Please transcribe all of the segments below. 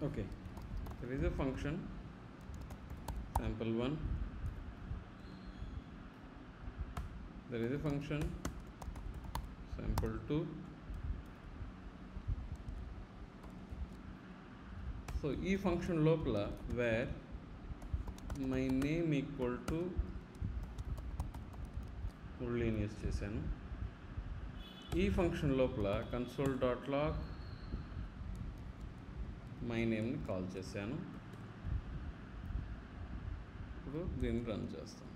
Okay, there is a function sample1, there is a function sample2. So ఈ function లోపల var my name equal to boolean use చేశాను. ఈ function లోపల console dot log my నేమ్ని call చేశాను. ఇప్పుడు దీన్ని రన్ చేస్తాను.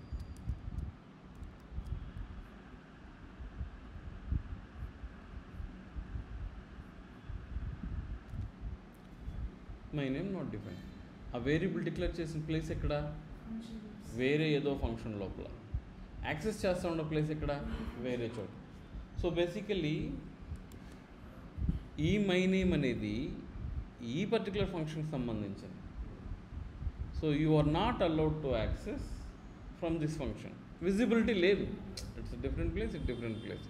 My name not define. ఆ వేరియబుల్ డిక్లేర్ చేసిన ప్లేస్ ఎక్కడ? వేరే ఏదో ఫంక్షన్ లోపల. యాక్సెస్ చేస్తూ ఉన్న ప్లేస్ ఎక్కడ? వేరే చోట. సో బేసికలీ ఈ మై నేమ్ అనేది ఈ పర్టికులర్ ఫంక్షన్కి సంబంధించింది. So you are not allowed to access from this function. Visibility లేదు, it's different place, it different place.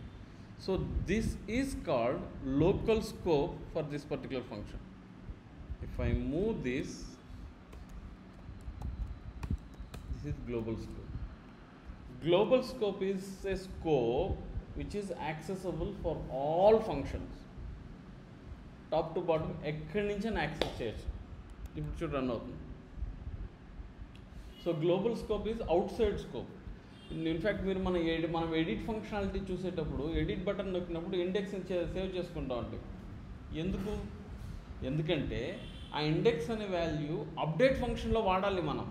So this is called local scope for this particular function. If I move this is global scope. Global scope is a scope which is accessible for all functions. Top to bottom ekkadi nunchi access cheyochu. Ippudu should run avutundi. So global scope is outside scope. In fact మీరు మనం edit functionality చూసేటప్పుడు edit button నొక్కినప్పుడు index save చేసుకుంటా ఉంటాం. ఎందుకంటే ఆ index అనే value update ఫంక్షన్లో వాడాలి. మనం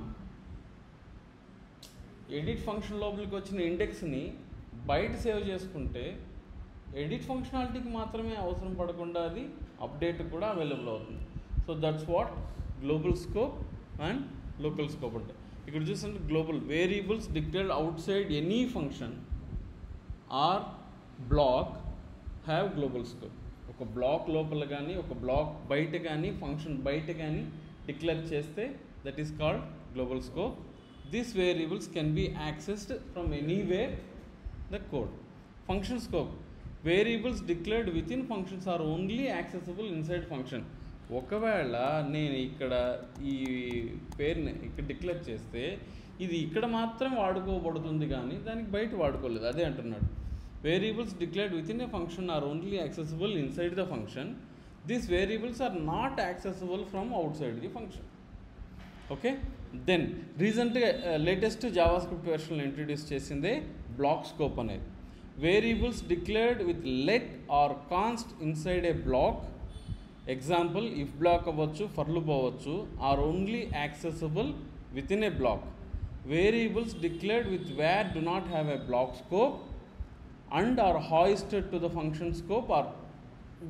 ఎడిట్ ఫంక్షన్ లోపలికి వచ్చిన ఇండెక్స్ని బయట సేవ్ చేసుకుంటే ఎడిట్ ఫంక్షనాలిటీకి మాత్రమే అవసరం పడకుండా అది అప్డేట్ కూడా అవైలబుల్ అవుతుంది. So that's what global scope and local scope అంటే. ఇక్కడ చూస్తుంటే global variables declared outside any function or block have global scope. ఒక బ్లాక్ లోపల కానీ ఒక బ్లాక్ బయట కానీ ఫంక్షన్ బయట కానీ డిక్లేర్ చేస్తే that is called global scope. This variables can be accessed from anywhere the code. Function scope variables declared within functions are only accessible inside function. ఒకవేళ నేను ఇక్కడ ఈ పేరుని ఇక్కడ డిక్లేర్ చేస్తే ఇది ఇక్కడ మాత్రం వాడుకోబడుతుంది కానీ దానికి బయట వాడుకోలేదు. అదే అంటున్నాడు. Variables declared within a function are only accessible inside the function. These variables are not accessible from outside the function. Okay. Then recently latest JavaScript version introduce chesinde block scope అనేది. Variables declared with let or const inside a block. Example if block అవ్వచ్చు, for loop అవ్వచ్చు, are only accessible within a block. Variables declared with where do not have a block scope and are hoisted to the function scope or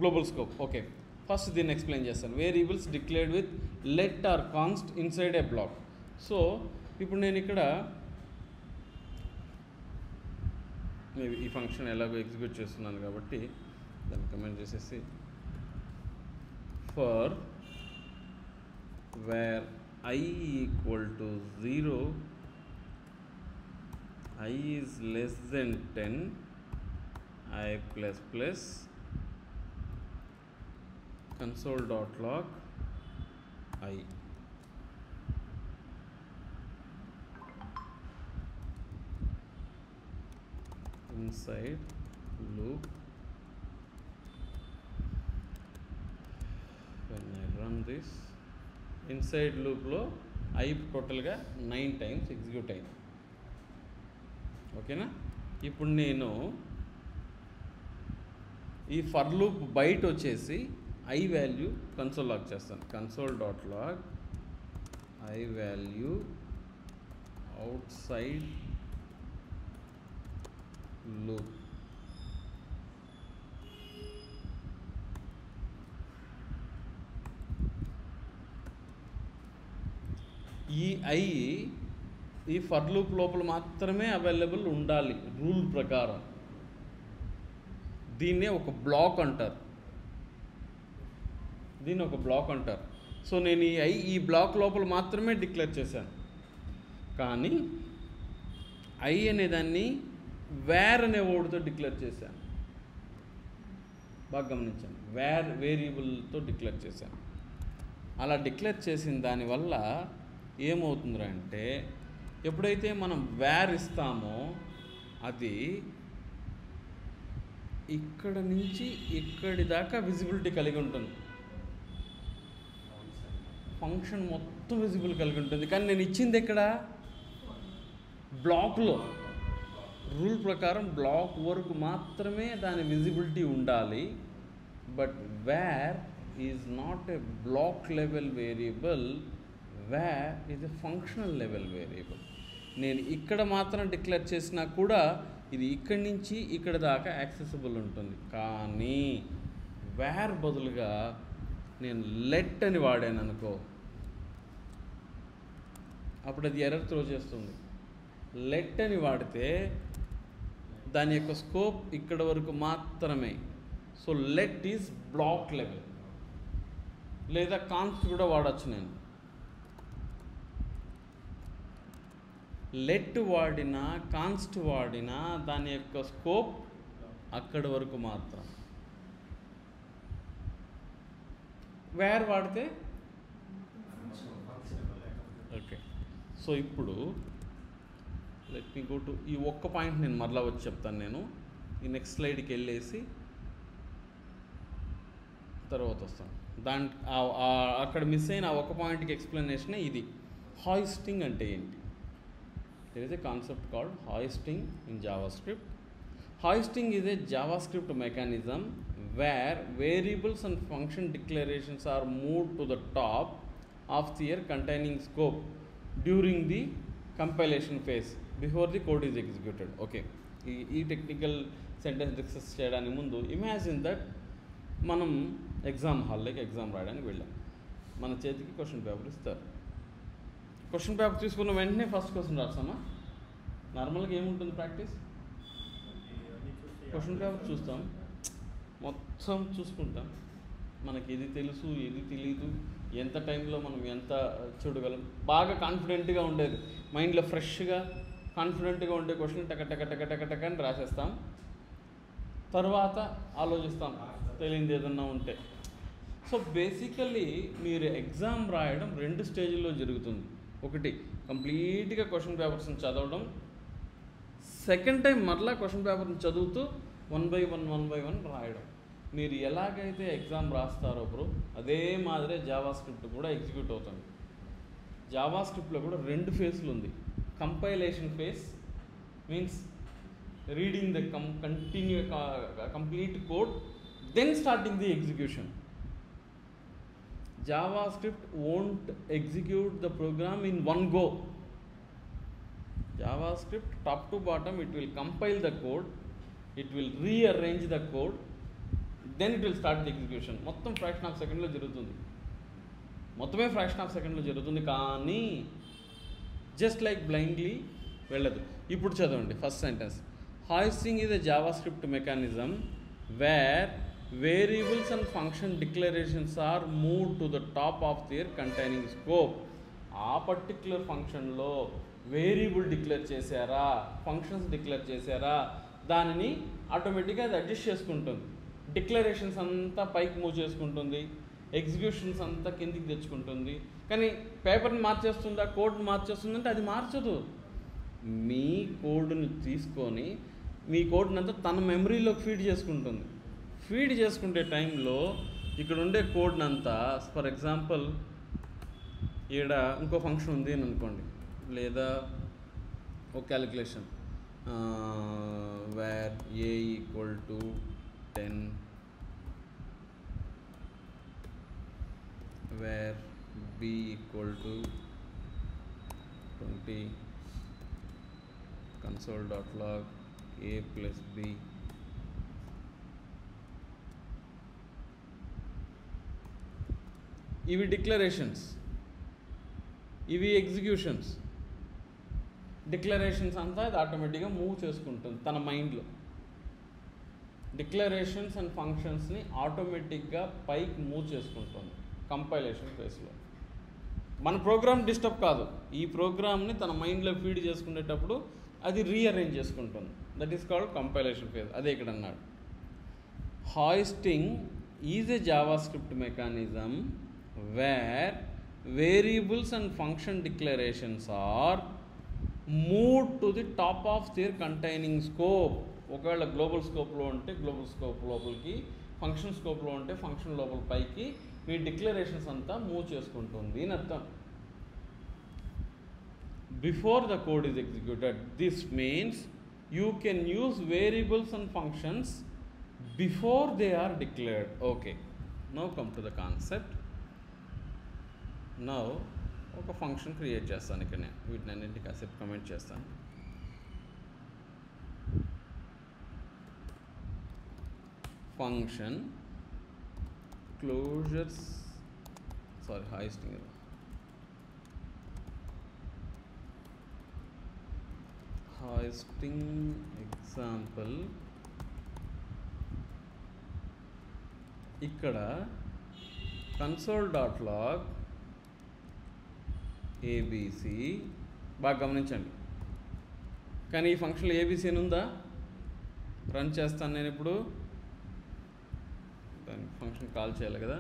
global scope. Okay, first దీన్ని explain చేస్తాను. Variables declared with let or const inside a block. So ఇప్పుడు నేను ఇక్కడ maybe ఈ function ఎలాగో execute చేస్తున్నాను కాబట్టి దాన్ని కమెంట్ చేసేసి for var I equal to 0, I is less than 10, I plus plus console dot log I. Inside loop, when I run this, inside loop లో I టోటల్గా 9 times ఎగ్జిక్యూట్ అయింది. ఓకేనా? ఇప్పుడు నేను ఈ ఫర్ లూప్ బయట వచ్చేసి I వాల్యూ కన్సోల్ లాగ్ చేస్తాను. Console dot log I value outside loop. ఈ I ఈ ఫర్ లూప్ లోపల మాత్రమే అవైలబుల్ ఉండాలి రూల్ ప్రకారం. దీన్నే ఒక బ్లాక్ అంటారు. సో నేను ఈ బ్లాక్ లోపల మాత్రమే డిక్లేర్ చేశాను. కానీ I అనేదాన్ని వేర్ అనే వర్డ్తో డిక్లేర్ చేశాను. బాగా గమనించాను. వేరియబుల్తో డిక్లేర్ చేశాను. అలా డిక్లేర్ చేసిన దానివల్ల ఏమవుతుందంటే ఎప్పుడైతే మనం వేర్ ఇస్తామో అది ఇక్కడ నుంచి ఇక్కడి దాకా విజిబిలిటీ కలిగి ఉంటుంది, ఫంక్షన్ మొత్తం విజిబుల్ కలిగి ఉంటుంది. కానీ నేను ఇచ్చింది ఎక్కడ, బ్లాక్లో. రూల్ ప్రకారం బ్లాక్ వరకు మాత్రమే దాని విజిబిలిటీ ఉండాలి. But where is not a block level variable, where is a functional level variable. నేను ఇక్కడ మాత్రం డిక్లేర్ చేసినా కూడా ఇది ఇక్కడి నుంచి ఇక్కడ దాకా యాక్సెసిబుల్ ఉంటుంది. కానీ వేర్ బదులుగా నేను లెట్ అని వాడాను అనుకో, అప్పుడు అది ఎర్రర్ త్రో చేస్తుంది. లెట్ అని వాడితే దాని యొక్క స్కోప్ ఇక్కడ వరకు మాత్రమే. So let is block level. లేదా కాన్స్ట్ కూడా వాడచ్చు. నేను లెట్ వాడినా కాన్స్ట్ వాడినా దాని యొక్క స్కోప్ అక్కడి వరకు మాత్రం. వేర్ వాడితే ఓకే. సో ఇప్పుడు లెట్ మీ గో టు ఈ ఒక్క పాయింట్ నేను మరలా వచ్చి చెప్తాను. నేను ఈ నెక్స్ట్ స్లైడ్కి వెళ్ళేసి తర్వాత వస్తాను. అక్కడ మిస్ అయిన ఆ ఒక్క పాయింట్కి ఎక్స్ప్లెనేషనే ఇది. హాయిస్టింగ్ అంటే ఏంటి? There is a concept called hoisting in JavaScript. Hoisting is a JavaScript mechanism where variables and function declarations are moved to the top of their containing scope during the compilation phase before the code is executed. Okay, ఈ technical sentence discuss చేయడానికి ముందు imagine that మనం exam హాల్లోకి exam రాయడానికి వెళ్ళాం. మన చేతికి question paper ఇస్తారు. క్వశ్చన్ పేపర్ తీసుకున్న వెంటనే ఫస్ట్ క్వశ్చన్ రాస్తామా? నార్మల్గా ఏముంటుంది ప్రాక్టీస్? క్వశ్చన్ పేపర్ చూస్తాం, మొత్తం చూసుకుంటాం. మనకి ఏది తెలుసు ఏది తెలీదు, ఎంత టైంలో మనం ఎంత చూడగలం. బాగా కాన్ఫిడెంట్గా ఉండేది, మైండ్లో ఫ్రెష్గా కాన్ఫిడెంట్గా ఉండే క్వశ్చన్ టక టక టక టక టక అని రాసేస్తాం. తర్వాత ఆలోచిస్తాం తెలియదు ఏదన్నా ఉంటే. సో బేసికల్లీ మీరు ఎగ్జామ్ రాయడం 2 స్టేజ్ల్లో జరుగుతుంది. ఒకటి కంప్లీట్గా క్వశ్చన్ పేపర్స్ని చదవడం, సెకండ్ టైం మరలా క్వశ్చన్ పేపర్ని చదువుతూ 1 by 1 రాయడం. మీరు ఎలాగైతే ఎగ్జామ్ రాస్తారో బ్రో అదే మాదిరే జావాస్క్రిప్ట్ కూడా ఎగ్జిక్యూట్ అవుతుంది. జావాస్క్రిప్ట్లో కూడా 2 ఫేజ్లు ఉంది. Compilation phase means reading the complete code, then starting the execution. JavaScript won't execute the program in one go. JavaScript top to bottom it will compile the code, it will rearrange the code, then it will start the execution. మొత్తం fraction of సెకండ్లో జరుగుతుంది. మొత్తమే fraction of సెకండ్లో జరుగుతుంది. కానీ just like blindly వెళ్ళదు. ఇప్పుడు చదవండి first sentence. Hoisting is a JavaScript mechanism where variables and function declarations are moved to the top of their containing scope. ఆ పర్టిక్యులర్ ఫంక్షన్లో వేరియబుల్ డిక్లేర్ చేశారా, ఫంక్షన్స్ డిక్లేర్ చేశారా, దానిని ఆటోమేటిక్గా అది అడ్జస్ట్ చేసుకుంటుంది. డిక్లరేషన్స్ అంతా పైకి మూవ్ చేసుకుంటుంది, ఎగ్జిక్యూషన్స్ అంతా కిందికి తెచ్చుకుంటుంది. కానీ పేపర్ని మార్చేస్తుందా, కోడ్ని మార్చేస్తుందంటే అది మార్చదు. మీ కోడ్ని తీసుకొని మీ కోడ్ని అంతా తన మెమరీలోకి ఫీడ్ చేసుకుంటుంది. ఫీడ్ చేసుకుంటే టైంలో ఇక్కడ ఉండే కోడ్ని అంతా, ఫర్ ఎగ్జాంపుల్ ఈడ ఇంకో ఫంక్షన్ ఉంది అని అనుకోండి, లేదా ఒక calculation var a = 10, var b = 20, console.log a + b. ఇవి డిక్లరేషన్స్, ఇవి ఎగ్జిక్యూషన్స్. డిక్లరేషన్స్ అంతా అది ఆటోమేటిక్గా మూవ్ చేసుకుంటుంది తన మైండ్లో. డిక్లరేషన్స్ అండ్ ఫంక్షన్స్ని ఆటోమేటిక్గా పైకి మూవ్ చేసుకుంటుంది కంపైలేషన్ ఫేస్లో. మన ప్రోగ్రామ్ డిస్టర్బ్ కాదు, ఈ ప్రోగ్రామ్ని తన మైండ్లో ఫీడ్ చేసుకునేటప్పుడు అది రీఅరేంజ్ చేసుకుంటుంది. That is called compilation phase. అదే ఇక్కడ అన్నాడు. Hoisting is a JavaScript mechanism where variables and function declarations are moved to the top of their containing scope. ఒకవేళ గ్లోబల్ స్కోప్లో ఉంటే గ్లోబల్ స్కోప్ లోపలికి, ఫంక్షన్ స్కోప్లో ఉంటే ఫంక్షన్ లోపల పైకి మీ డిక్లరేషన్స్ అంతా మూవ్ చేసుకుంటుంది అని అర్థం. Before the code is executed. This means you can use variables and functions before they are declared. Okay, now come to the concept. Now ఒక ఫంక్షన్ క్రియేట్ చేస్తాను. ఇక్కడ నేను వీటిని అన్నింటికి కాసేపు కమెంట్ చేస్తాను. Function closures hoisting example. ఇక్కడ console.log ABC బాగా గమనించండి. కానీ ఈ ఫంక్షన్లో ABC అని ఉందా? రన్ చేస్తాను నేను ఇప్పుడు. దాని ఫంక్షన్ కాల్ చేయాలి కదా.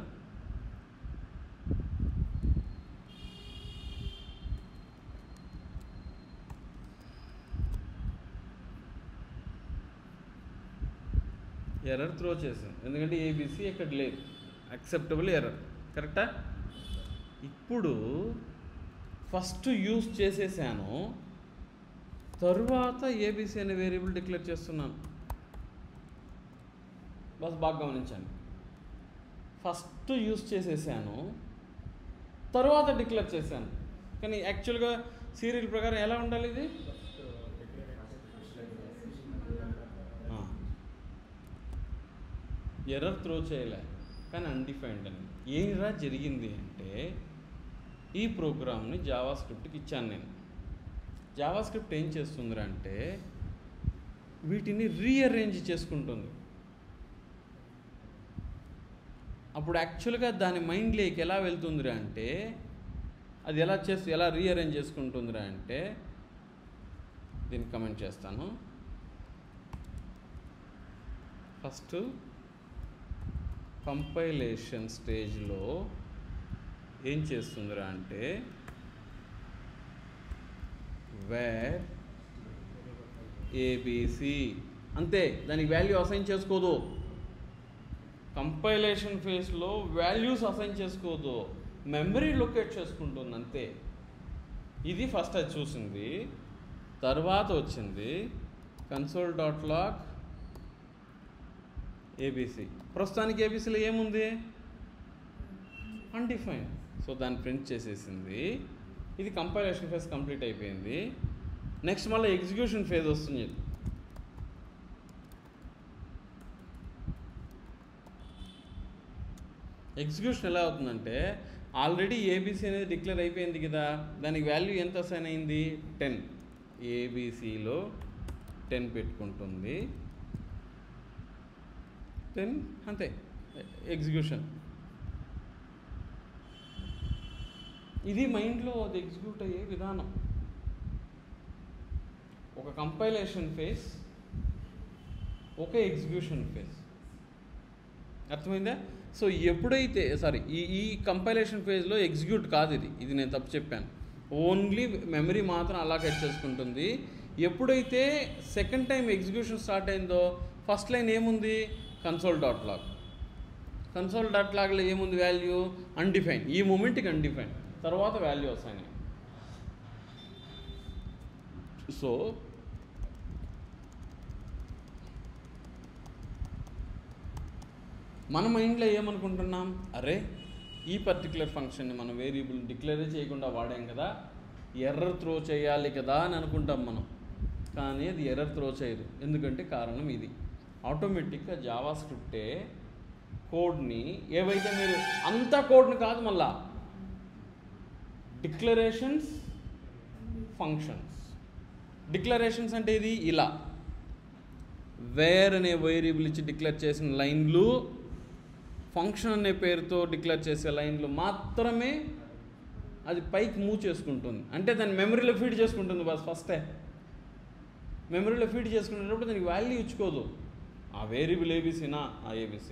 ఎర్రర్ త్రో చేసాను ఎందుకంటే ABC ఇక్కడ లేదు. Acceptable error. కరెక్టా? ఇప్పుడు ఫస్ట్ యూజ్ చేసేసాను, తరువాత ABC అనే వేరియబుల్ డిక్లేర్ చేస్తున్నాను. బాగా గమనించండి. ఫస్ట్ యూజ్ చేసేసాను, తర్వాత డిక్లేర్ చేశాను. కానీ యాక్చువల్గా సీరియల్ ప్రకారం ఎలా ఉండాలి ఇది? ఎర్రర్ త్రో చేయలే, కానీ అన్డిఫైన్డ్ అని. ఏంరా జరిగింది అంటే, ఈ ప్రోగ్రామ్ని జావా స్క్రిప్ట్కి ఇచ్చాను నేను. జావా స్క్రిప్ట్ ఏం చేస్తుందిరా అంటే వీటిని రీఅరేంజ్ చేసుకుంటుంది. అప్పుడు యాక్చువల్గా దాని మైండ్లోకి ఎలా వెళ్తుందిరా అంటే, అది ఎలా రీఅరేంజ్ చేసుకుంటుందిరా అంటే, దీన్ని కమెంట్ చేస్తాను. ఫస్ట్ కంపైలేషన్ స్టేజ్లో ఏం చేస్తుందిరా అంటే, వేర్ ABC అంతే, దానికి వాల్యూ అసైన్ చేసుకోదు. కంపైలేషన్ ఫేజ్లో వాల్యూస్ అసైన్ చేసుకోదు, మెమరీ లొకేట్ చేసుకుంటుంది అంతే. ఇది ఫస్ట్ అది చూసింది. తర్వాత వచ్చింది console.log ABC. ప్రస్తుతానికి ABCలో ఏముంది? అన్డిఫైన్డ్. సో దాన్ని ప్రింట్ చేసేసింది. ఇది కంపైలేషన్ ఫేజ్ కంప్లీట్ అయిపోయింది. నెక్స్ట్ మళ్ళీ ఎగ్జిక్యూషన్ ఫేజ్ వస్తుంది. ఎగ్జిక్యూషన్ ఎలా అవుతుందంటే, ఆల్రెడీ ABC అనేది డిక్లేర్ అయిపోయింది కదా, దానికి వాల్యూ ఎంత అసైన్ అయింది? 10. ABCలో 10 పెట్టుకుంటుంది. 10 అంతే ఎగ్జిక్యూషన్. ఇది మైండ్లో అది ఎగ్జిక్యూట్ అయ్యే విధానం. ఒక కంపైలేషన్ ఫేజ్, ఒక ఎగ్జిక్యూషన్ ఫేజ్. అర్థమైందా? సో ఎప్పుడైతే ఈ కంపైలేషన్ ఫేజ్లో ఎగ్జిక్యూట్ కాదు ఇది నేను తప్పు చెప్పాను. ఓన్లీ మెమరీ మాత్రం అలొకేట్ చేసుకుంటుంది. ఎప్పుడైతే సెకండ్ టైం ఎగ్జిక్యూషన్ స్టార్ట్ అయిందో, ఫస్ట్ లైన్ ఏముంది? console.log. console.logలో ఏముంది? Value undefined. ఈ మూమెంట్కి అన్డిఫైన్, తర్వాత వాల్యూ అసైన్. సో మన మైండ్లో ఏమనుకుంటున్నాం? అరే ఈ పర్టికులర్ ఫంక్షన్ని మనం వేరియబుల్ డిక్లేర్ చేయకుండా వాడాం కదా, ఎర్రర్ త్రో చేయాలి కదా అని అనుకుంటాం మనం. కానీ అది ఎర్రర్ త్రో చేయదు. ఎందుకంటే కారణం ఇది. ఆటోమేటిక్గా జావా స్క్రిప్టే కోడ్ని, ఏవైతే మీరు అంతా కోడ్ని కాదు, మళ్ళా డిక్లరేషన్స్, ఫంక్షన్స్. డిక్లరేషన్స్ అంటే ఇది ఇలా వేర్ అనే వేరియబుల్ ఇచ్చి డిక్లేర్ చేసిన లైన్లు, ఫంక్షన్ అనే పేరుతో డిక్లేర్ చేసే లైన్లు మాత్రమే అది పైకి మూవ్ చేసుకుంటుంది. అంటే దాన్ని మెమరీలో ఫీడ్ చేసుకుంటుంది. ఫస్టే మెమరీలో ఫీడ్ చేసుకునేటప్పుడు దానికి వాల్యూ ఇచ్చుకోదు. ఆ వేరియబుల్ ABCనా, ఆ ABC.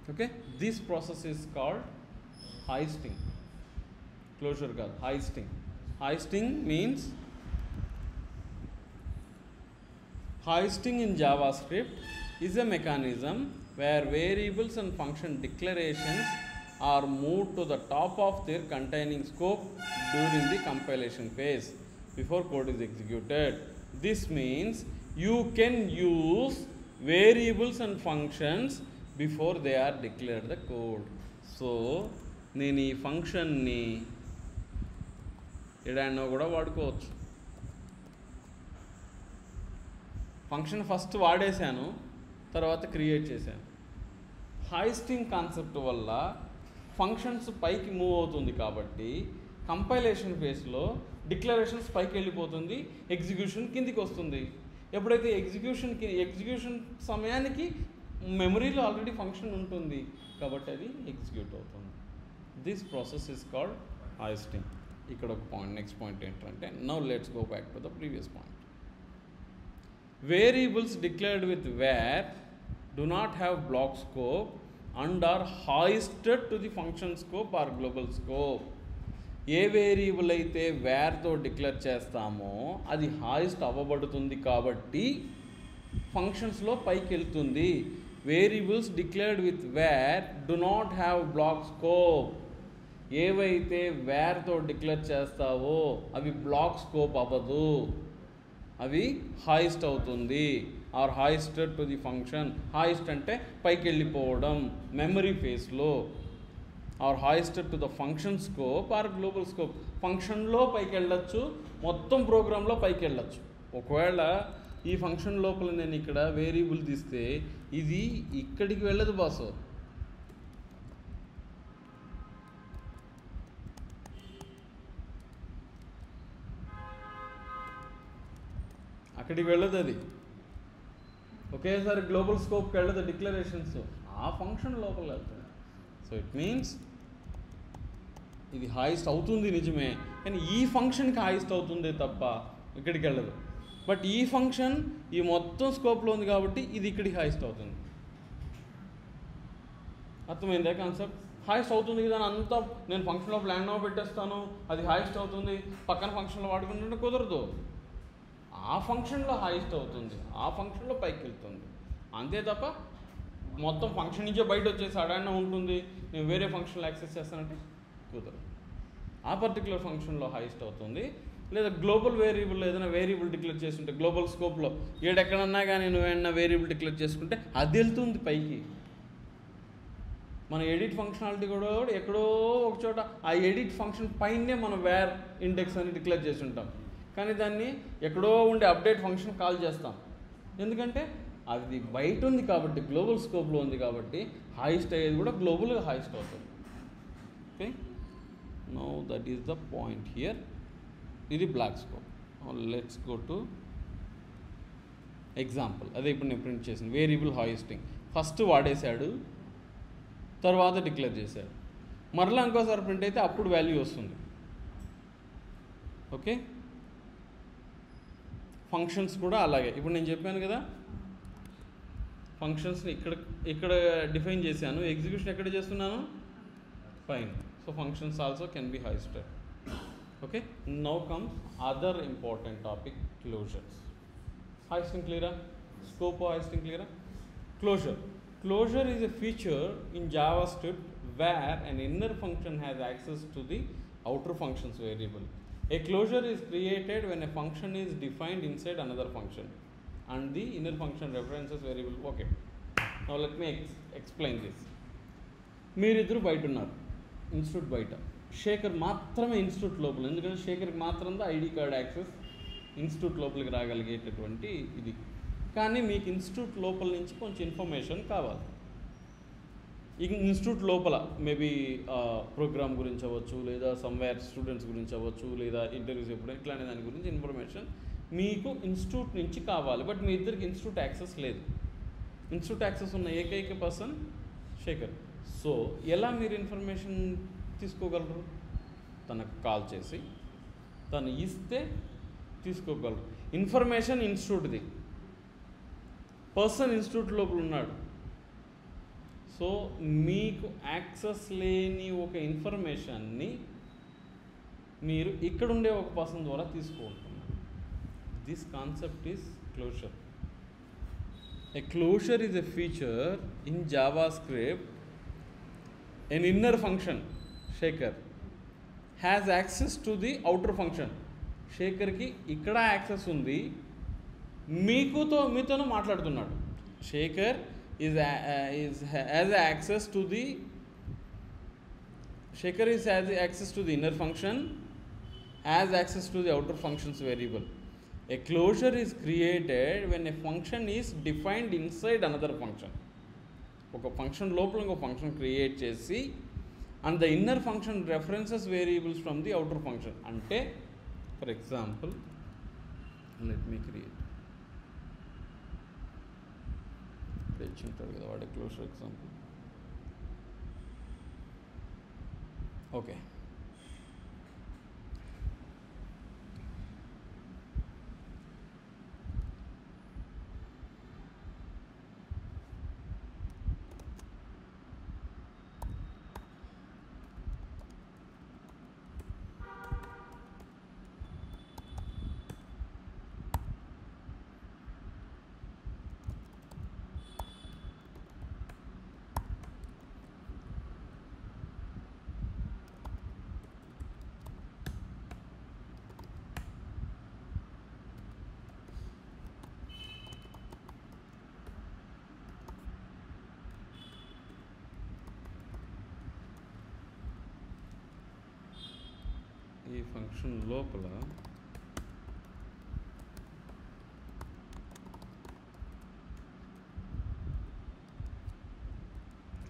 Okay, this process is called hoisting. Closure కాదు, hoisting. Hoisting means hoisting in JavaScript is a mechanism where variables and function declarations are moved to the top of their containing scope during the compilation phase before code is executed. This means you can use variables and functions before they are declared the code. So నేను ఈ ఫంక్షన్ని ఎడైనా కూడా వాడుకోవచ్చు. Function first వాడేశాను, తర్వాత create చేశాను. Hoisting concept వల్ల functions పైకి move అవుతుంది కాబట్టి కంపైలేషన్ ఫేస్లో డిక్లరేషన్స్ పైకి వెళ్ళిపోతుంది, ఎగ్జిక్యూషన్ కిందికి వస్తుంది. ఎప్పుడైతే ఎగ్జిక్యూషన్ సమయానికి మెమరీలో ఆల్రెడీ ఫంక్షన్ ఉంటుంది కాబట్టి అది ఎగ్జిక్యూట్ అవుతుంది. This process is called hoisting. ఇక్కడ ఒక పాయింట్, నెక్స్ట్ పాయింట్ ఏంటంటే, now let's go back to the previous point. Variables declared with var do not have block scope and are hoisted to the function scope or global scope. A variable అయితే వేర్తో declare చేస్తామో అది hoist అవ్వబడుతుంది కాబట్టి ఫంక్షన్స్లో పైకి వెళ్తుంది. Variables declared with var do not have block scope. ఏవైతే వేర్తో declare చేస్తావో అవి బ్లాక్ స్కోప్ అవ్వదు, అవి హాయిస్ట్ అవుతుంది. Or hoisted to the function. Hoist అంటే పైకి వెళ్ళిపోవడం మెమరీ ఫేస్లో. Or hoisted to the function scope or global scope. ఫంక్షన్లో పైకి వెళ్ళచ్చు, మొత్తం ప్రోగ్రాంలో పైకి వెళ్ళచ్చు. ఒకవేళ ఈ ఫంక్షన్ లోపల నేను ఇక్కడ వేరియబుల్ తీస్తే ఇది ఇక్కడికి వెళ్ళదు బాసు, అక్కడికి వెళ్ళదు. అది ఒకేసారి గ్లోబల్ స్కోప్కి వెళ్ళదు డిక్లరేషన్స్, ఆ ఫంక్షన్ లోపల వెళ్తుంది. సో ఇట్ మీన్స్ ఇది హాయిస్ట్ అవుతుంది నిజమే, కానీ ఈ ఫంక్షన్కి హాయిస్ట్ అవుతుంది తప్ప ఇక్కడికి వెళ్ళదు. బట్ ఈ ఫంక్షన్ ఈ మొత్తం స్కోప్లో ఉంది కాబట్టి ఇది ఇక్కడికి హాయిస్ట్ అవుతుంది. అర్థమైందా కాన్సెప్ట్? హాయిస్ట్ అవుతుంది కదా అంతా నేను ఫంక్షన్లో ప్లాన్ పెట్టేస్తాను, అది హాయిస్ట్ అవుతుంది, పక్కన ఫంక్షన్లో వాడుకుంటుంటే కుదరదు. ఆ ఫంక్షన్లో హాయిస్ట్ అవుతుంది, ఆ ఫంక్షన్లో పైకి వెళ్తుంది, అంతే తప్ప మొత్తం ఫంక్షన్ నుంచే బయట వచ్చేసి అడైనా ఉంటుంది నేను వేరే ఫంక్షన్లో యాక్సెస్ చేస్తానంటే కుదరదు. ఆ పర్టికులర్ ఫంక్షన్లో హాయిస్ట్ అవుతుంది. లేదా గ్లోబల్ వేరియబుల్ ఏదైనా వేరియబుల్ డిక్లేర్ చేసుకుంటే గ్లోబల్ స్కోప్లో ఏడెక్కడన్నా కానీ నువ్వేమన్నా వేరియబుల్ డిక్లేర్ చేసుకుంటే అది వెళ్తుంది పైకి. మన ఎడిట్ ఫంక్షనాలిటీ కూడా ఎక్కడో ఒక చోట ఆ ఎడిట్ ఫంక్షన్ పైనే మనం వేర్ ఇండెక్స్ అని డిక్లేర్ చేసి ఉంటాం, కానీ దాన్ని ఎక్కడో ఉండే అప్డేట్ ఫంక్షన్ కాల్ చేస్తాం. ఎందుకంటే అది బయట ఉంది కాబట్టి, గ్లోబల్ స్కోప్లో ఉంది కాబట్టి హాయిస్ట్ అయ్యేది కూడా గ్లోబల్గా హాయిస్ట్ అవుతుంది. Okay, now that is the point here. ఇది block scope. Let's go to example. అదే ఇప్పుడు నేను ప్రింట్ చేసింది వేరియబుల్ హాయిస్టింగ్. ఫస్ట్ వాడేశాడు, తర్వాత డిక్లేర్ చేశాడు, మరలా ఇంకోసారి ప్రింట్ అయితే అప్పుడు వాల్యూ వస్తుంది. ఓకే, ఫంక్షన్స్ కూడా అలాగే. ఇప్పుడు నేను చెప్పాను కదా ఫంక్షన్స్ని ఇక్కడ డిఫైన్ చేశాను, ఎగ్జిక్యూషన్ ఎక్కడ చేస్తున్నాను పైన. So functions also can be hoisted. Okay, now comes other important topic, closures. Hoisting క్లియరా? స్కోప్ హాయిస్టింగ్ క్లియరా? Closure. Closure is a feature in JavaScript where an inner function has access to the outer function's variable. A closure is created when a function is defined inside another function and the inner function references variable. Okay, now let me explain this. మీరిద్దరు బయట ఉన్నారు, institute బయట. శేఖర్ మాత్రమే institute లోపల, ఎందుకంటే శేఖర్కి మాత్రం ID card access institute లోపలికి రాగలిగేటటువంటి ఇది. కానీ మీకు ఇన్స్టిట్యూట్ లోపల నుంచి కొంచెం ఇన్ఫర్మేషన్ కావాలి. ఇన్స్టిట్యూట్ లోపల మేబీ ప్రోగ్రామ్ గురించి అవ్వచ్చు, లేదా సమ్వేర్ స్టూడెంట్స్ గురించి అవ్వచ్చు, లేదా ఇంటర్వ్యూస్ ఎప్పుడు ఇట్లాంటి దాని గురించి ఇన్ఫర్మేషన్ మీకు ఇన్స్టిట్యూట్ నుంచి కావాలి. బట్ మీ ఇద్దరికి ఇన్స్టిట్యూట్ యాక్సెస్ లేదు. ఇన్స్టిట్యూట్ యాక్సెస్ ఉన్న ఏకైక పర్సన్ శేఖర్. సో ఎలా మీరు ఇన్ఫర్మేషన్ తీసుకోగలరు? తనకు కాల్ చేసి తను ఇస్తే తీసుకోగలరు. ఇన్ఫర్మేషన్ ఇన్స్టిట్యూట్ది, పర్సన్ ఇన్స్టిట్యూట్ లోపల ఉన్నాడు. సో మీకు యాక్సెస్ లేని ఒక ఇన్ఫర్మేషన్ని మీరు ఇక్కడుండే ఒక పర్సన్ ద్వారా తీసుకుంటున్నారు. This concept is closure. A closure is a feature in JavaScript. An inner function, Shaker, has access to the outer function. Shakerకి ఇక్కడ యాక్సెస్ ఉంది, మీతోనూ మాట్లాడుతున్నాడు. Shaker has access to the Shaker has access to the inner function, has access to the outer functions variable. A closure is created when a function is defined inside another function. ఒక function లోపల ఇంకో function create చేసి and the inner function references variables from the outer function. అంటే for example let me create తెచ్చింటాడు కదా వాడే closure example. Okay, ఈ function లోపల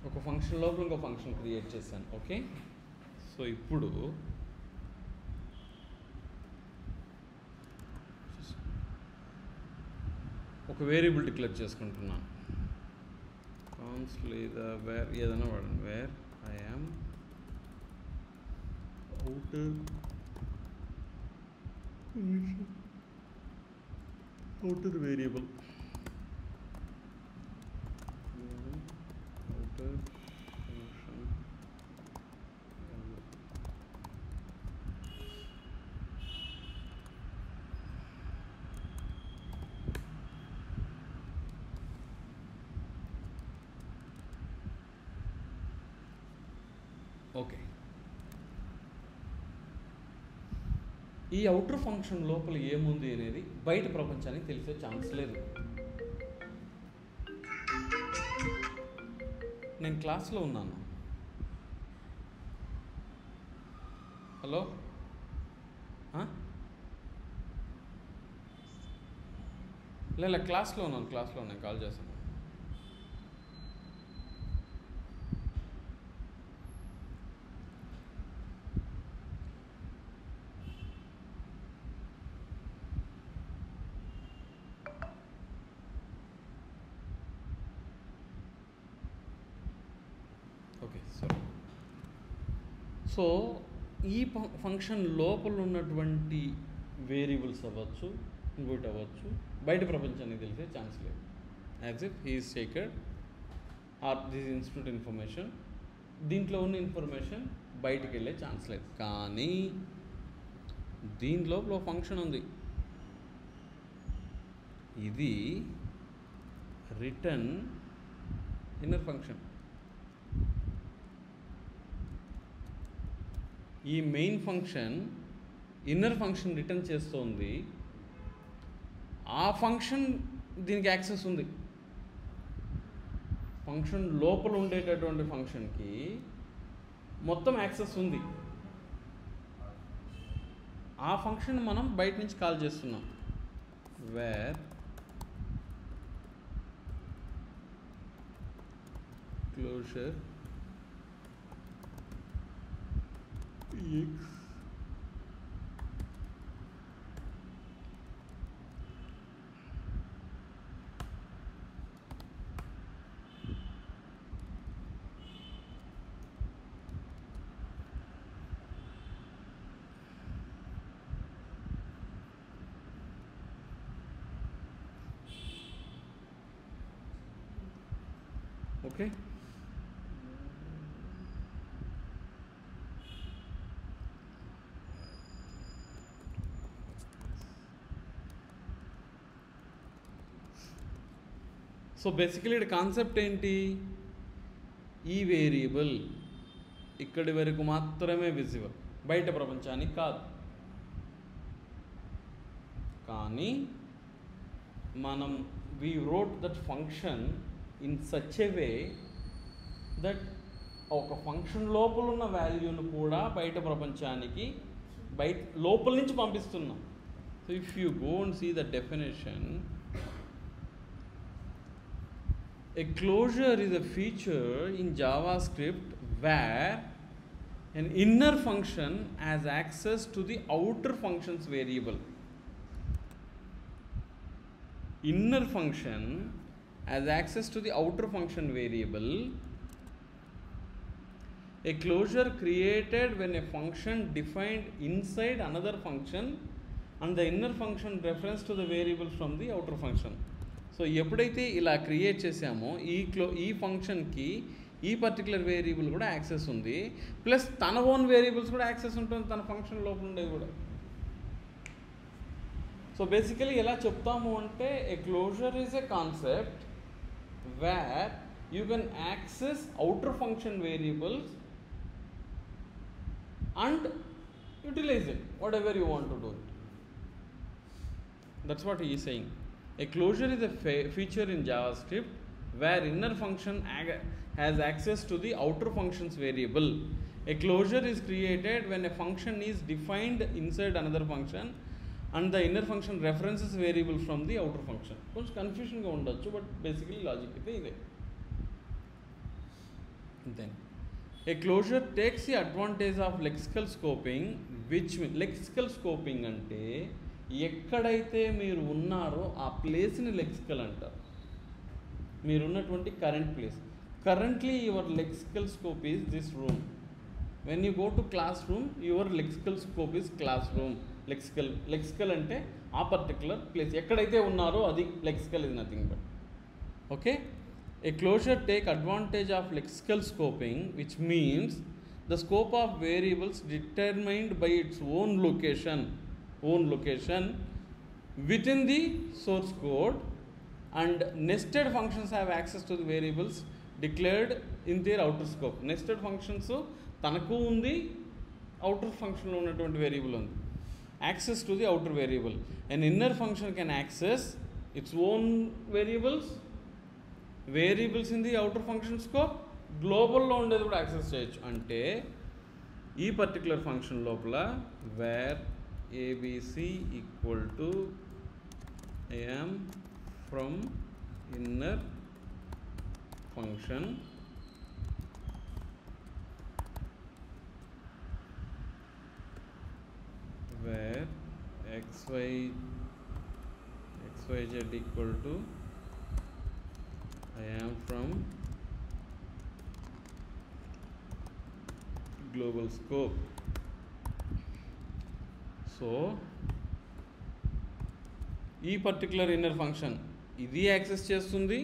ఒక ఫంక్షన్ లోపల ఇంకో ఫంక్షన్ క్రియేట్ చేశాను. ఓకే, సో ఇప్పుడు ఒక వేరియబుల్ డిక్లేర్ చేసుకుంటున్నాను. కాన్స్ లేదా వేర్ ఏదైనా వాడండి. Var I am outer variable, outer function. Okay, ఈ అవుటర్ ఫంక్షన్ లోపల ఏముంది అనేది బయట ప్రపంచానికి తెలిసే ఛాన్స్ లేదు. నేను క్లాస్లో ఉన్నాను. హలో, లేదా క్లాస్లో ఉన్నాను, నేను కాల్ చేస్తాను. ఓకే, సో ఈ ఫంక్షన్ లోపల ఉన్నటువంటి వేరియబుల్స్ అవ్వచ్చు, ఇంకోటి అవ్వచ్చు, బయట ప్రపంచానికి తెలిసే ఛాన్స్ లేదు. As if he is taked or this institute information, దీంట్లో ఉన్న ఇన్ఫర్మేషన్ బయటికి వెళ్ళే ఛాన్స్ లేదు. కానీ దీని లోపల ఫంక్షన్ ఉంది, ఇది రిటర్న్ ఇన్నర్ ఫంక్షన్. ఈ main function inner function return చేస్తుంది. ఆ ఫంక్షన్ దీనికి యాక్సెస్ ఉంది. ఫంక్షన్ లోపల ఉండేటటువంటి ఫంక్షన్కి మొత్తం యాక్సెస్ ఉంది. ఆ ఫంక్షన్ మనం బయట నుంచి కాల్ చేస్తున్నాం. Var closure x okay, so basically ఇక్కడ కాన్సెప్ట్ ఏంటి, ఈ వేరియబుల్ ఇక్కడి వరకు మాత్రమే విజిబుల్, బయట ప్రపంచానికి కాదు. కానీ మనం we wrote that function in such a way that ఒక ఫంక్షన్ లోపల ఉన్న వాల్యూను కూడా బయట ప్రపంచానికి లోపల నుంచి పంపిస్తున్నాం. So if you go and see the definition, a closure is a feature in JavaScript where an inner function has access to the outer function's variable. Inner function has access to the outer function variable. A closure created when a function defined inside another function and the inner function reference to the variable from the outer function. So ఎప్పుడైతే ఇలా create చేసామో ఈ ఫంక్షన్కి ఈ particular variable కూడా access ఉంది, plus తన own variables కూడా యాక్సెస్ ఉంటుంది తన ఫంక్షన్ లోపల ఉండేది కూడా. సో బేసికలీ ఎలా చెప్తాము అంటే, a closure is a concept where you can access outer function variables and utilize it whatever you want to do it. That's what he is saying. A closure is a feature in JavaScript where inner function has access to the outer function's variable. A closure is created when a function is defined inside another function and the inner function references variable from the outer function. కొంచెం కన్ఫ్యూషన్గా ఉండొచ్చు, but basically logic అయితే ఇదే. Then a closure takes the advantage of lexical scoping, which lexical scoping అంటే ఎక్కడైతే మీరు ఉన్నారో ఆ ప్లేస్ని లెక్సికల్ అంటారు. మీరున్నటువంటి current place. Currently your lexical scope is this room. When you go to classroom, your lexical scope is classroom. Lexical అంటే ఆ పర్టికులర్ ప్లేస్ ఎక్కడైతే ఉన్నారో అది lexical is nothing but. Okay, a closure take advantage of lexical scoping, which means the scope of variables determined by its own location within the source code, and nested functions have access to the variables declared in their outer scope. Nested functions తనకు ఉంది, outer function లో ఉన్నటువంటి variable ఉంది. Access to the outer variable. An inner function can access its own variables in the outer function scope. గ్లోబల్లో ఉండేది కూడా access చేయొచ్చు. అంటే ఈ పర్టికులర్ ఫంక్షన్ లోపల wear ABC equal to am from inner function where xyz equal to I am from global scope. So ఈ particular inner function ఇది access చేస్తుంది,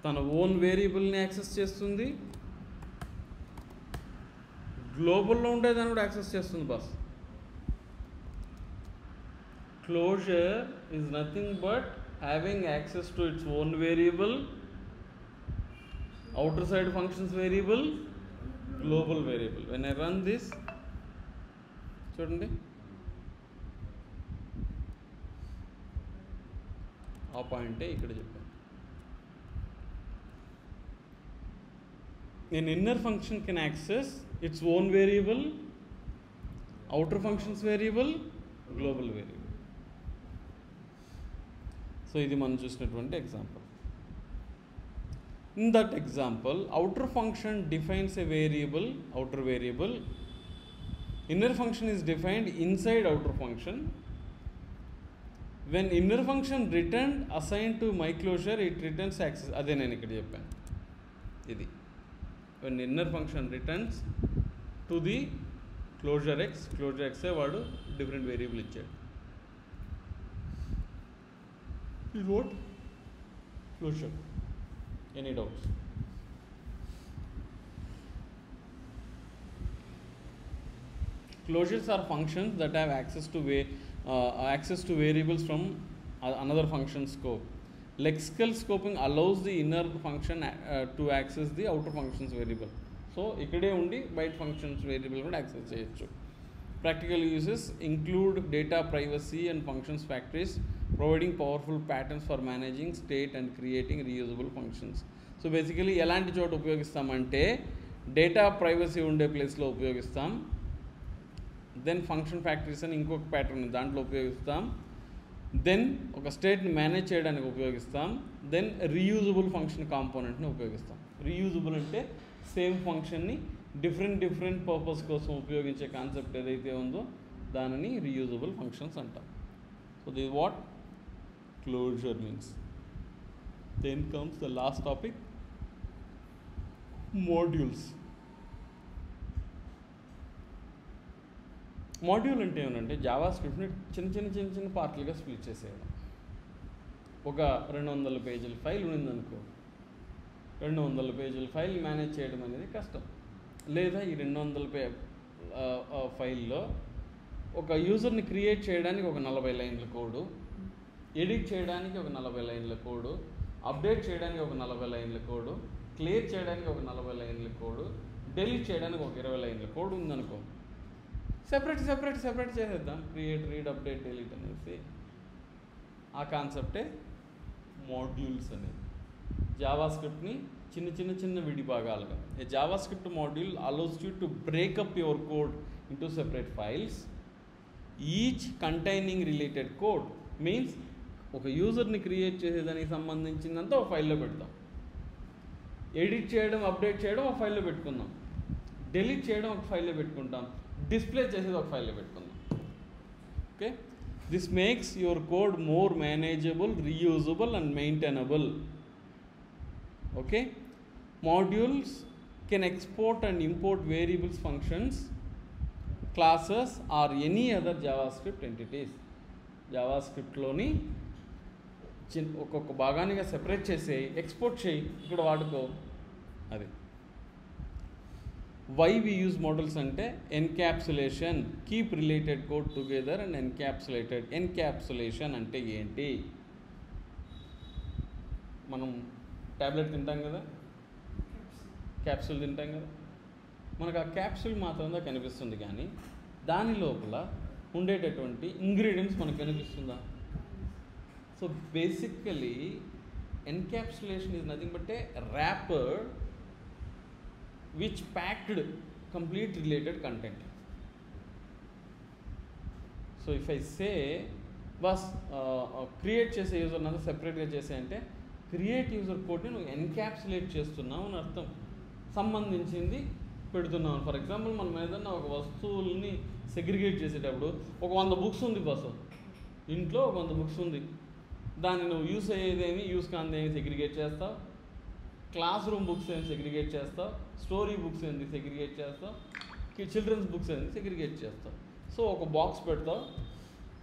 తన ఓన్ వేరియబుల్ని యాక్సెస్ చేస్తుంది, గ్లోబల్లో ఉండేదాన్ని కూడా యాక్సెస్ చేస్తుంది. బస్ closure is nothing but having access to its own variable, outer side functions variable, global variable. When I run this, చూడండి ఆ పాయింటే ఇక్కడ చెప్పాను. An inner function can access its own variable, outer functions variable, global variable. So ఇది మనం చూసినటువంటి example. In that example, outer function defines a variable, outer variable. Inner function is defined inside outer function. When inner function returned assigned to my closure, it returns access. అదే నేను ఇక్కడ చెప్పాను ఇది. When inner function returns to the closure x వాడు different variable ఇచ్చాడు. Is what? Closure. Any doubts? Closures are functions that have access to variables from another function scope. Lexical scoping allows the inner function to access the outer functions variable. So ikkade undi byte functions variable kuda access cheyochu. Practical uses include data privacy and functions factories, providing powerful patterns for managing state and creating reusable functions. So basically elanti chota upayogistam ante data privacy unde place lo upayogistam, then function factories అని ఇంకొక pattern దాంట్లో ఉపయోగిస్తాం, then ఒక స్టేట్ని manage చేయడానికి ఉపయోగిస్తాం, then reusable function కాంపోనెంట్ని ఉపయోగిస్తాం. Reusable అంటే same ఫంక్షన్ని డిఫరెంట్ పర్పస్ కోసం ఉపయోగించే కాన్సెప్ట్ ఏదైతే ఉందో దానిని రీయూజబుల్ ఫంక్షన్స్ అంటాం. So this what closure means. Then comes the last topic, modules. Module అంటే ఏమంటే జావా స్క్రిప్ట్ని చిన్న పార్ట్లుగా స్ప్లిట్ చేసేయడం. ఒక 200 పేజీల ఫైల్ ఉండిందనుకో, 200 పేజీల ఫైల్ మేనేజ్ చేయడం అనేది కష్టం. లేదా ఈ 200 ఫైల్లో ఒక యూజర్ని క్రియేట్ చేయడానికి ఒక 40 లైన్ల కోడు, ఎడిట్ చేయడానికి ఒక 40 లైన్ల కోడు, అప్డేట్ చేయడానికి ఒక 40 లైన్ల కోడు, క్లియర్ చేయడానికి ఒక 40 లైన్ల కోడు, డెలీట్ చేయడానికి ఒక 20 లైన్ల కోడ్ ఉందనుకో, సెపరేట్ చేసేద్దాం. క్రియేట్, రీడ్, అప్డేట్, డెలీట్ అనేసి ఆ కాన్సెప్టే మాడ్యూల్స్ అనేది. జావా స్క్రిప్ట్ని చిన్న విడి భాగాలుగా. A JavaScript module allows you to break up your code into separate files, each containing related code. Means ఒక యూజర్ని క్రియేట్ చేసేదానికి సంబంధించిందంతా ఒక ఫైల్లో పెడతాం, ఎడిట్ చేయడం, అప్డేట్ చేయడం ఒక ఫైల్లో పెట్టుకుందాం, డెలీట్ చేయడం ఒక ఫైల్లో పెట్టుకుంటాం, డిస్ప్లే చేసేది ఒక ఫైల్లో పెట్టుకుందాం. Okay, this makes your code more manageable, reusable and maintainable. Okay, modules can export and import variables, functions, classes or any other JavaScript entities. జావాస్క్రిప్ట్లోని ఒక్కొక్క భాగానిగా సెపరేట్ చేసి ఎక్స్పోర్ట్ చేయి, ఇక్కడ వాడుకో. అది వై వి యూజ్ మోడల్స్ అంటే encapsulation, keep related code together and encapsulated. Encapsulation అంటే ఏంటి? మనం ట్యాబ్లెట్ తింటాం కదా, క్యాప్సూల్ తింటాం కదా, మనకు ఆ క్యాప్సూల్ మాత్రంగా కనిపిస్తుంది, కానీ దాని లోపల ఉండేటటువంటి ఇంగ్రీడియంట్స్ మనకు కనిపిస్తుందా? So basically encapsulation is nothing but A wrapper which packed complete related content. So if I say buzz create చేసే యూజర్ అంతా సెపరేట్గా చేసే అంటే క్రియేట్ యూజర్ కోడ్ని నువ్వు ఎన్క్యాప్సులేట్ చేస్తున్నావు అని అర్థం, సంబంధించింది పెడుతున్నావు. ఫర్ ఎగ్జాంపుల్ మనం ఏదన్నా ఒక వస్తువుల్ని సెగ్రిగేట్ చేసేటప్పుడు ఒక 100 బుక్స్ ఉంది బస్సు, ఇంట్లో ఒక 100 బుక్స్ ఉంది, దాన్ని నువ్వు యూస్ అయ్యేదేమి యూస్ కానిదేమి సెగ్రిగేట్ చేస్తావు, క్లాస్ రూమ్ బుక్స్ ఏంది సెగ్రిగేట్ చేస్తావు, స్టోరీ బుక్స్ ఏంది సెగ్రిగేట్ చేస్తావు, చిల్డ్రన్స్ బుక్స్ ఏంది సెగ్రిగేట్ చేస్తావు. సో ఒక బాక్స్ పెడతావు,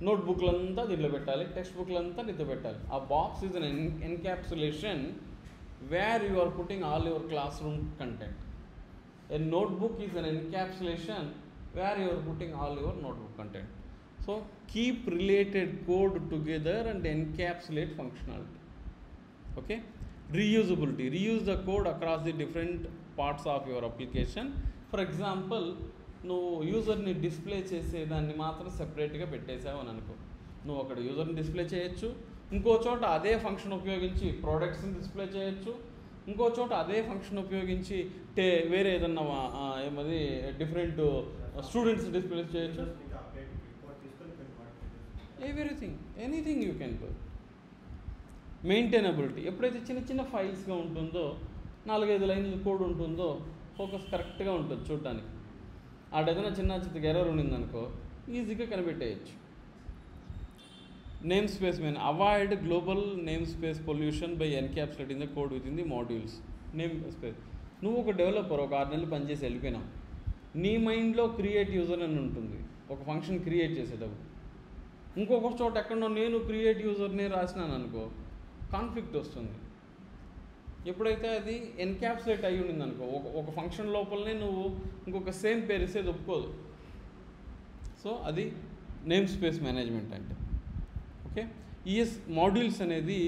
నోట్బుక్లంతా దీంట్లో పెట్టాలి, టెక్స్ట్ బుక్లంతా దీంట్లో పెట్టాలి. ఆ box is an encapsulation where you are putting all your classroom content. A notebook is an encapsulation where you are putting all your notebook content. So keep related code together and encapsulate functionality. Okay, reusability, reuse the code across the different parts of your application. For example, నువ్వు యూజర్ని display చేసేదాన్ని మాత్రం సెపరేట్గా పెట్టేసావు అని అనుకో, నువ్వు అక్కడ యూజర్ని display చేయొచ్చు, ఇంకో చోట అదే ఫంక్షన్ ఉపయోగించి ప్రోడక్ట్స్ని డిస్ప్లే చేయొచ్చు, ఇంకో చోట అదే ఫంక్షన్ ఉపయోగించి వేరే ఏదన్నా ఏమది డిఫరెంట్ స్టూడెంట్స్ డిస్ప్లే చేయొచ్చు. Everything, anything you can do. Maintainability, ఎప్పుడైతే చిన్న చిన్న ఫైల్స్గా ఉంటుందో, 4-5 లైన్ల కోడ్ ఉంటుందో, ఫోకస్ కరెక్ట్గా ఉంటుంది చూడటానికి. ఆడేదైనా చిన్న ఎర్రర్ ఉండిందనుకో ఈజీగా కనిపెట్టేయచ్చు. Namespace main, avoid global namespace pollution by encapsulating the code within the modules. Namespace, నువ్వు ఒక డెవలపర్ ఒక 6 నెలలు పనిచేసి వెళ్ళిపోయినావు, నీ మైండ్లో క్రియేట్ యూజర్ అని ఉంటుంది ఒక ఫంక్షన్ క్రియేట్ చేసేటప్పుడు. ఇంకొక చోట ఎక్కడో నేను క్రియేట్ యూజర్ని రాసినాను అనుకో, కాన్ఫ్లిక్ట్ వస్తుంది. ఎప్పుడైతే అది ఎన్క్యాప్సులేట్ అయ్యి ఉండింది అనుకో, ఒక ఫంక్షన్ లోపలనే నువ్వు ఇంకొక సేమ్ పేరు ఇస్తే ఒప్పుకోదు. సో అది నేమ్ స్పేస్ మేనేజ్మెంట్ అంటే. ఓకే, మాడ్యూల్స్ అనేది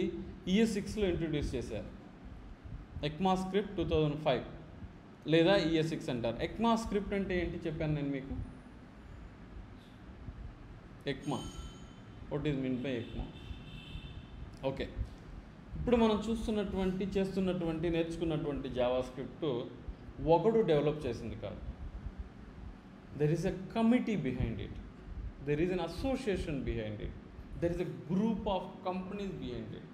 ES6లో ఇంట్రొడ్యూస్ చేశారు. ECMAScript 2005 లేదా ES6 అంటారు. ECMAScript అంటే ఏంటి చెప్పాను నేను మీకు. ECMA, what is mean by ECMA? Okay, ఇప్పుడు మనం చేస్తున్నటువంటి నేర్చుకున్నటువంటి జావాస్క్రిప్ట్ ఒకడు డెవలప్ చేసింది కాదు. There is a committee behind it, there is an association behind it, there is a group of companies behind it.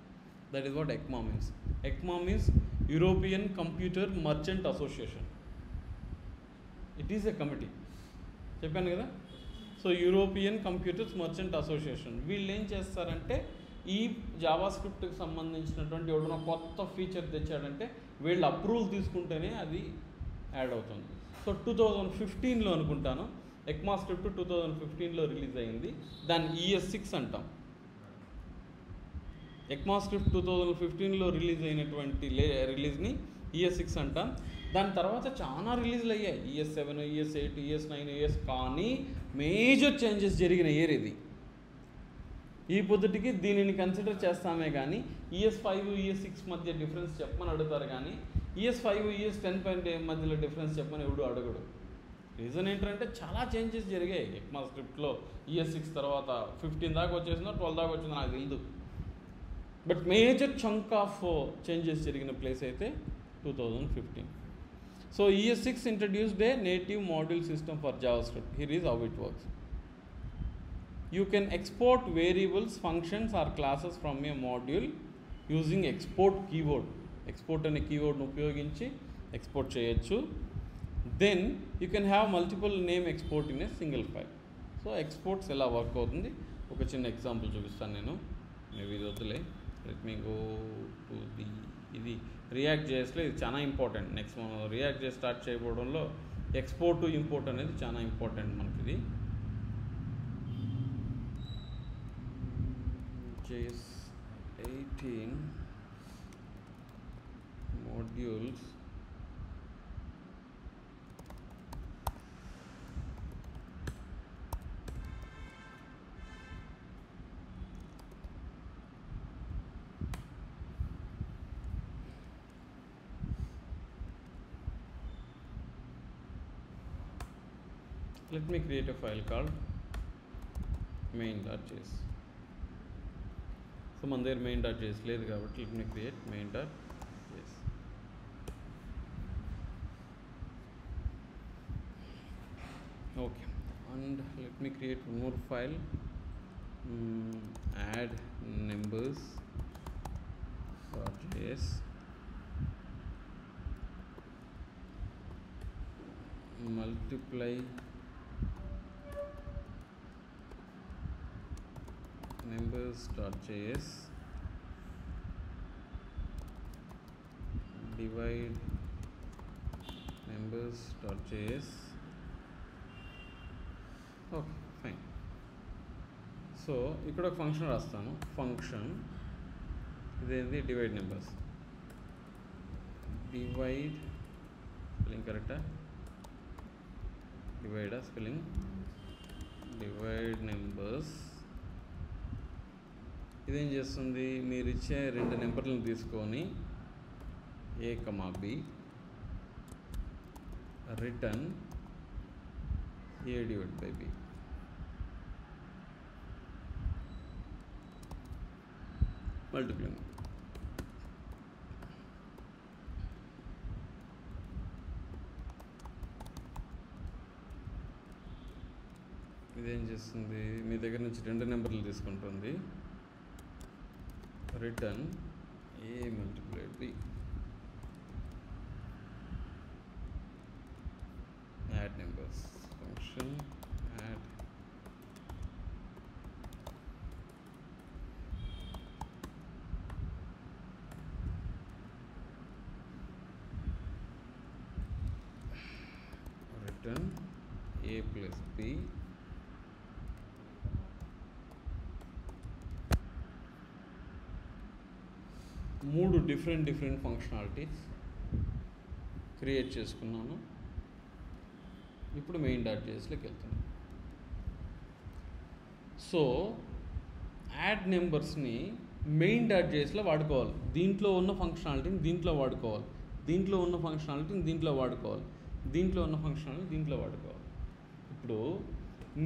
That is what ECMA means. ECMA means European computer merchant association. It is a committee, చెప్పాను కదా. So European computers merchant association వీళ్ళు ఏం చేస్తారంటే, ఈ జావాస్క్రిప్ట్కి సంబంధించినటువంటి ఎవడన్నా కొత్త feature తెచ్చాడంటే వీళ్ళు అప్రూవల్ తీసుకుంటేనే అది యాడ్ అవుతుంది. సో 2015లో అనుకుంటాను ECMAScript 2015లో రిలీజ్ అయింది. దాన్ని ES6 అంటాం. ECMAScript 2015లో రిలీజ్ అయినటువంటి రిలీజ్ని ES6 అంటాం. దాని తర్వాత చాలా రిలీజ్లు అయ్యాయి, ES7, ES8, ES9, కానీ మేజర్ చేంజెస్ జరిగిన ఇయర్ ఇది. ఈ పొద్దుటికి దీనిని కన్సిడర్ చేస్తామే కానీ ES5, ES6 మధ్య డిఫరెన్స్ చెప్పమని అడుగుతారు, కానీ ES5, ES10 మధ్యలో డిఫరెన్స్ చెప్పమని ఎవడు అడగడు. రీజన్ ఏంటంటే చాలా చేంజెస్ జరిగాయి ECMAScriptలో. ES6 తర్వాత 15 దాకా వచ్చేసిందో 12 దాకా వచ్చిందో నాకు తెలియదు. But major chunk of changes జరిగిన ప్లేస్ అయితే 2015. So ES6 introduced a native module system for JavaScript. Here is how it works. You can export variables, functions or classes from a module using export keyword. Export అనే కీవర్డ్ను ఉపయోగించి export చేయొచ్చు. Then you can have multiple name export in a single file. So exports ఎలా work అవుతుంది ఒక చిన్న example చూపిస్తాను నేను. Maybe ఇది వద్దులే, లెట్ మీ గో టు ఇది రియాక్ట్ JSలో ఇది చాలా ఇంపార్టెంట్. నెక్స్ట్ మనం రియాక్ట్ JS స్టార్ట్ చేయబోవడంలో ఎక్స్పోర్ట్ ఇంపోర్ట్ అనేది చాలా ఇంపార్టెంట్ మనకి. ఇది JS 18 modules let me create a file called main.js. So మన దగ్గర main.js లేదు కాబట్టి let me create main.js. Okay, and let me create one more file, add numbers.js, multiply numbers.js, divide numbers.js. Okay fine. So ఇక్కడ ఒక function రాస్తాను. Function ఇదేంటి, divide numbers. Divide spelling కరెక్టా? డివైడా spelling? Divide numbers. ఇదేం చేస్తుంది, మీరు ఇచ్చే 2 నెంబర్లను తీసుకొని A, B return A divided by B. మల్టిప్లింగ్. ఇదేం చేస్తుంది, మీ దగ్గర నుంచి 2 నెంబర్లు తీసుకుంటుంది, return A multiplied B. Add numbers function, add return A plus B మూడు డిఫరెంట్ ఫంక్షనాలిటీస్ క్రియేట్ చేసుకున్నాను. ఇప్పుడు main.jsలోకి వెళ్తున్నాను. సో యాడ్ నెంబర్స్ని మెయిన్ డాట్ జేఎస్లో వాడుకోవాలి. దీంట్లో ఉన్న ఫంక్షనాలిటీని దీంట్లో వాడుకోవాలి, దీంట్లో ఉన్న ఫంక్షనాలిటీని దీంట్లో వాడుకోవాలి, దీంట్లో ఉన్న ఫంక్షనాలిటీ దీంట్లో వాడుకోవాలి. ఇప్పుడు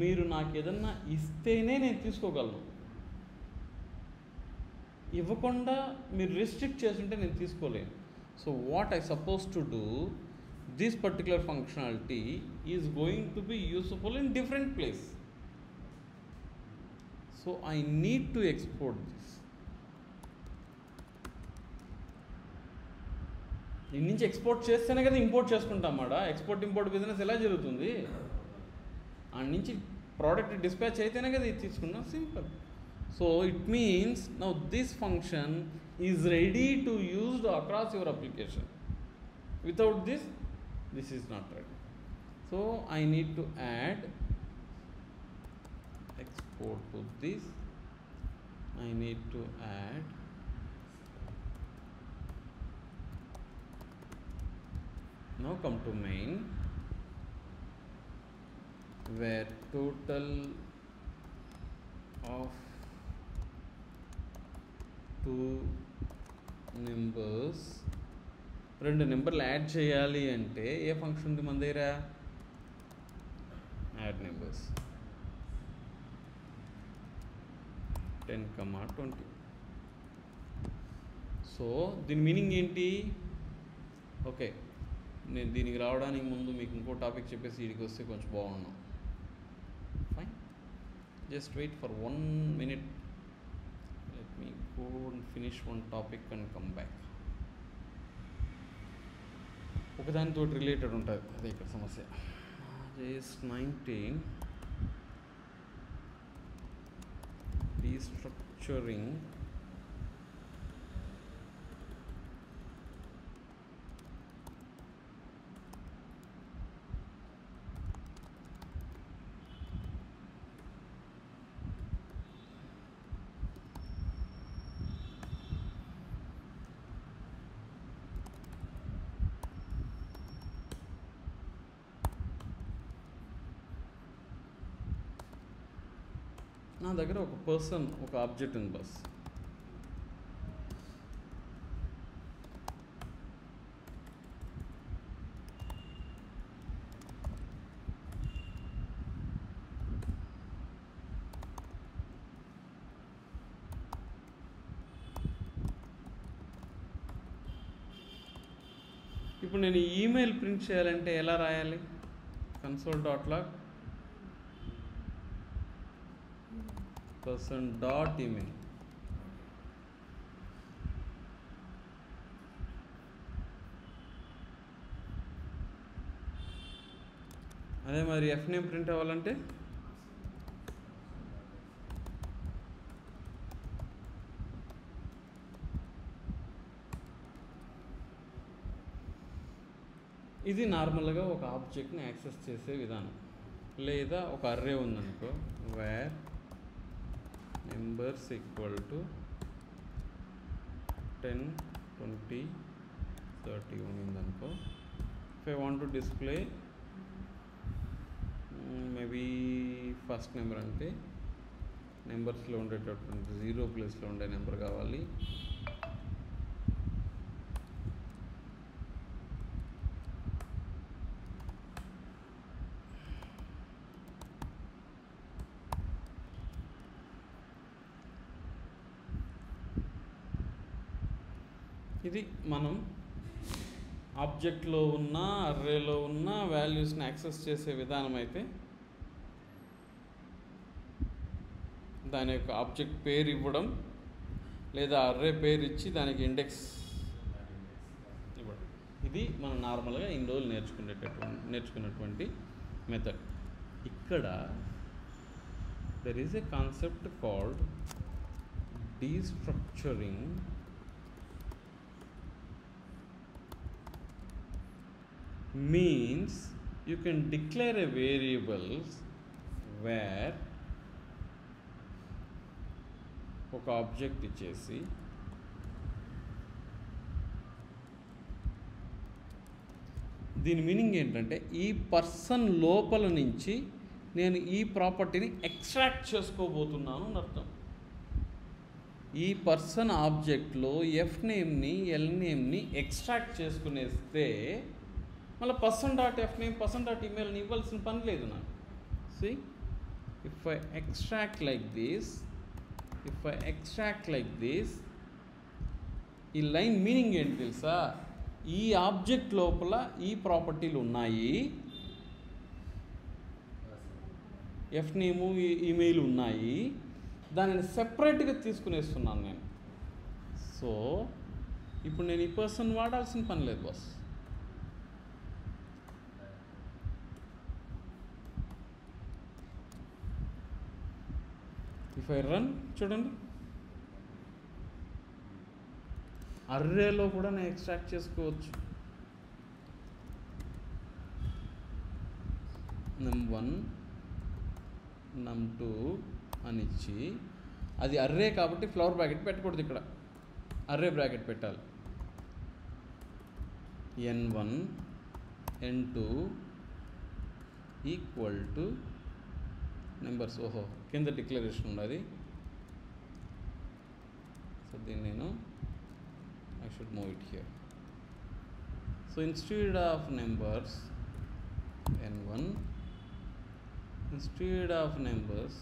మీరు నాకు ఏదన్నా ఇస్తేనే నేను తీసుకోగలను, ఇవ్వకుండా మీరు రిస్ట్రిక్ట్ చేస్తుంటే నేను తీసుకోలేను. So what I suppose to do, this particular functionality is going to be useful in different place. So I need to export this. దీని నుంచి ఎక్స్పోర్ట్ చేస్తేనే కదా ఇంపోర్ట్ చేసుకుంటాం మాట. ఎక్స్పోర్ట్ ఇంపోర్ట్ బిజినెస్ ఎలా జరుగుతుంది? అండ్ నుంచి ప్రోడక్ట్ డిస్పాచ్ అయితేనే కదా ఇది తీసుకున్నాం, simple. So it means now this function is ready to used across your application. Without this is not ready. So I need to add export to this. I need to add now come to main, where total of two numbers, రెండు నెంబర్లు add చేయాలి అంటే ఏ function ఉంది మన దగ్గర? Add numbers 10, 20. So దీని meaning ఏంటి? Okay, నేను దీనికి రావడానికి ముందు మీకు ఇంకో టాపిక్ చెప్పేసి వీడికి వస్తే కొంచెం బాగున్నాం. Fine, just wait for 1 minute. Let me go and finish one topic and come back. ఒకదానితో రిలేటెడ్ ఉంటుంది, అదే ఇక్కడ సమస్య. JS 19 restructuring నా దగ్గర ఒక పర్సన్, ఒక ఆబ్జెక్ట్ ఉంది బస్. ఇప్పుడు నేను ఈమెయిల్ ప్రింట్ చేయాలంటే ఎలా రాయాలి? console.log person.email. అదే మరి ఎఫ్ నేమ్ ప్రింట్ అవ్వాలంటే ఇది నార్మల్గా ఒక ఆబ్జెక్ట్ని యాక్సెస్ చేసే విధానం. లేదా ఒక అర్రే ఉందనుకో, వేర్ numbers equal to 10, 20, 30 ఉందనుకో. if I want to display maybe first number అంటే నెంబర్స్లో ఉండేటటువంటి 0 ప్లేస్లో ఉండే నెంబర్ కావాలి. ఇది మనం ఆబ్జెక్ట్లో ఉన్న అర్రేలో ఉన్న వాల్యూస్ని యాక్సెస్ చేసే విధానం. అయితే దాని యొక్క ఆబ్జెక్ట్ పేరు ఇవ్వడం లేదా అర్రే పేరు ఇచ్చి దానికి ఇండెక్స్ ఇవ్వడం, ఇది మనం నార్మల్గా ఇన్ని రోజులు నేర్చుకున్నటువంటి మెథడ్. ఇక్కడ there is a concept called destructuring. Means you can declare a variables where ఒక ఆబ్జెక్ట్ ఇచ్చేసి దీని మీనింగ్ ఏంటంటే ఈ పర్సన్ లోపల నుంచి నేను ఈ ప్రాపర్టీని ఎక్స్ట్రాక్ట్ చేసుకోబోతున్నాను అని అర్థం. ఈ పర్సన్ ఆబ్జెక్ట్లో ఎఫ్ నేమ్ని ఎల్ నేమ్ని ఎక్స్ట్రాక్ట్ చేసుకునేస్తే మళ్ళీ person.fname person.emailని ఇవ్వాల్సిన పని లేదు నాకు. See if I extract like this ఈ లైన్ మీనింగ్ ఏంటి తెలుసా? ఈ ఆబ్జెక్ట్ లోపల ఈ ప్రాపర్టీలు ఉన్నాయి, ఎఫ్ నేము ఈమెయిల్ ఉన్నాయి, దానిని సెపరేట్గా తీసుకునేస్తున్నాను నేను. సో ఇప్పుడు నేను ఈ పర్సన్ వాడాల్సిన పని లేదు బాస్. ఇఫ్ ఐ రన్ చూడండి, అర్రేలో కూడా నేను ఎక్స్ట్రాక్ట్ చేసుకోవచ్చు. num1 num2 అని ఇచ్చి, అది అర్రే కాబట్టి ఫ్లవర్ బ్రాకెట్ పెట్టకూడదు, ఇక్కడ అర్రే బ్రాకెట్ పెట్టాలి. n1 n2 equal to numbers. ఓహో, కింద డిక్లరేషన్ ఉన్నది. సో దీన్ని నేను I should move it here. So instead of numbers n1, instead of numbers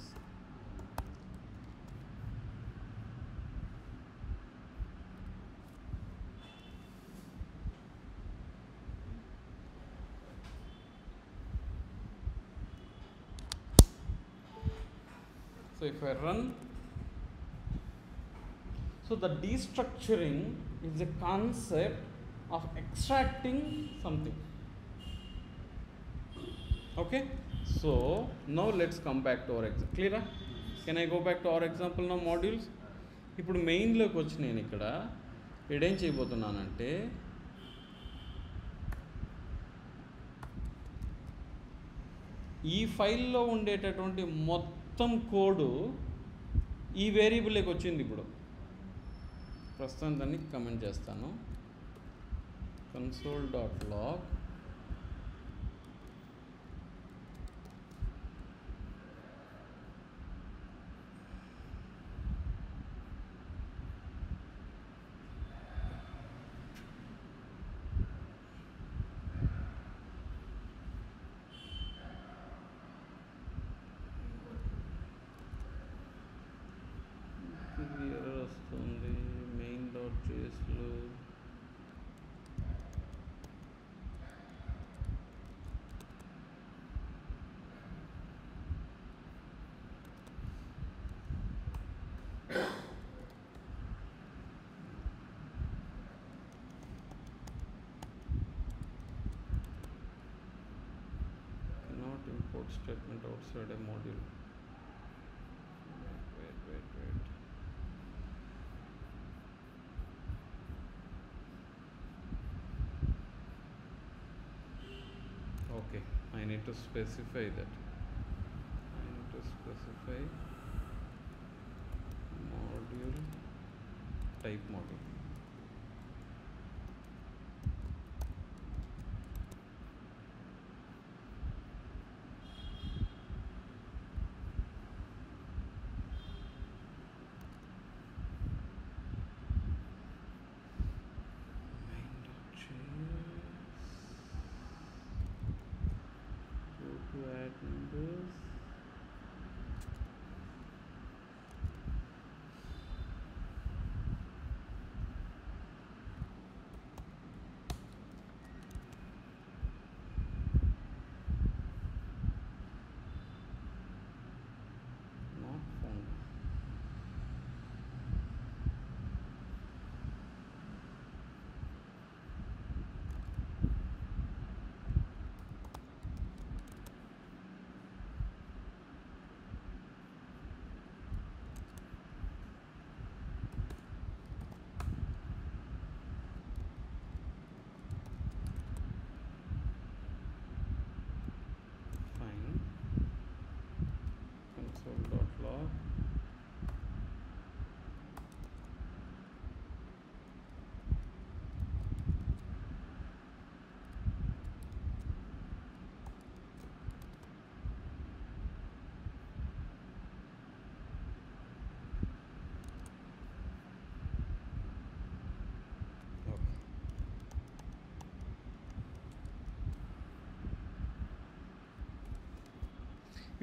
so if I run, so the destructuring is a concept of extracting something. Okay, so now let's come back to our example. Clear? Can I go back to our example now modules? ఇప్పుడు మెయిన్లోకి వచ్చి నేను ఇక్కడ ఏం చేయబోతున్నానంటే, ఈ ఫైల్లో ఉండేటటువంటి మొత్తం code ఈ వేరియబుల్లోకి వచ్చింది. ఇప్పుడు ప్రస్తుతం దాన్ని కమెంట్ చేస్తాను. console.log ఎర్రర్ వస్తుంది main.jsలో. cannot import statement outside a module. Wait. Okay, I need to specify that. I need to specify module, type module. To add numbers,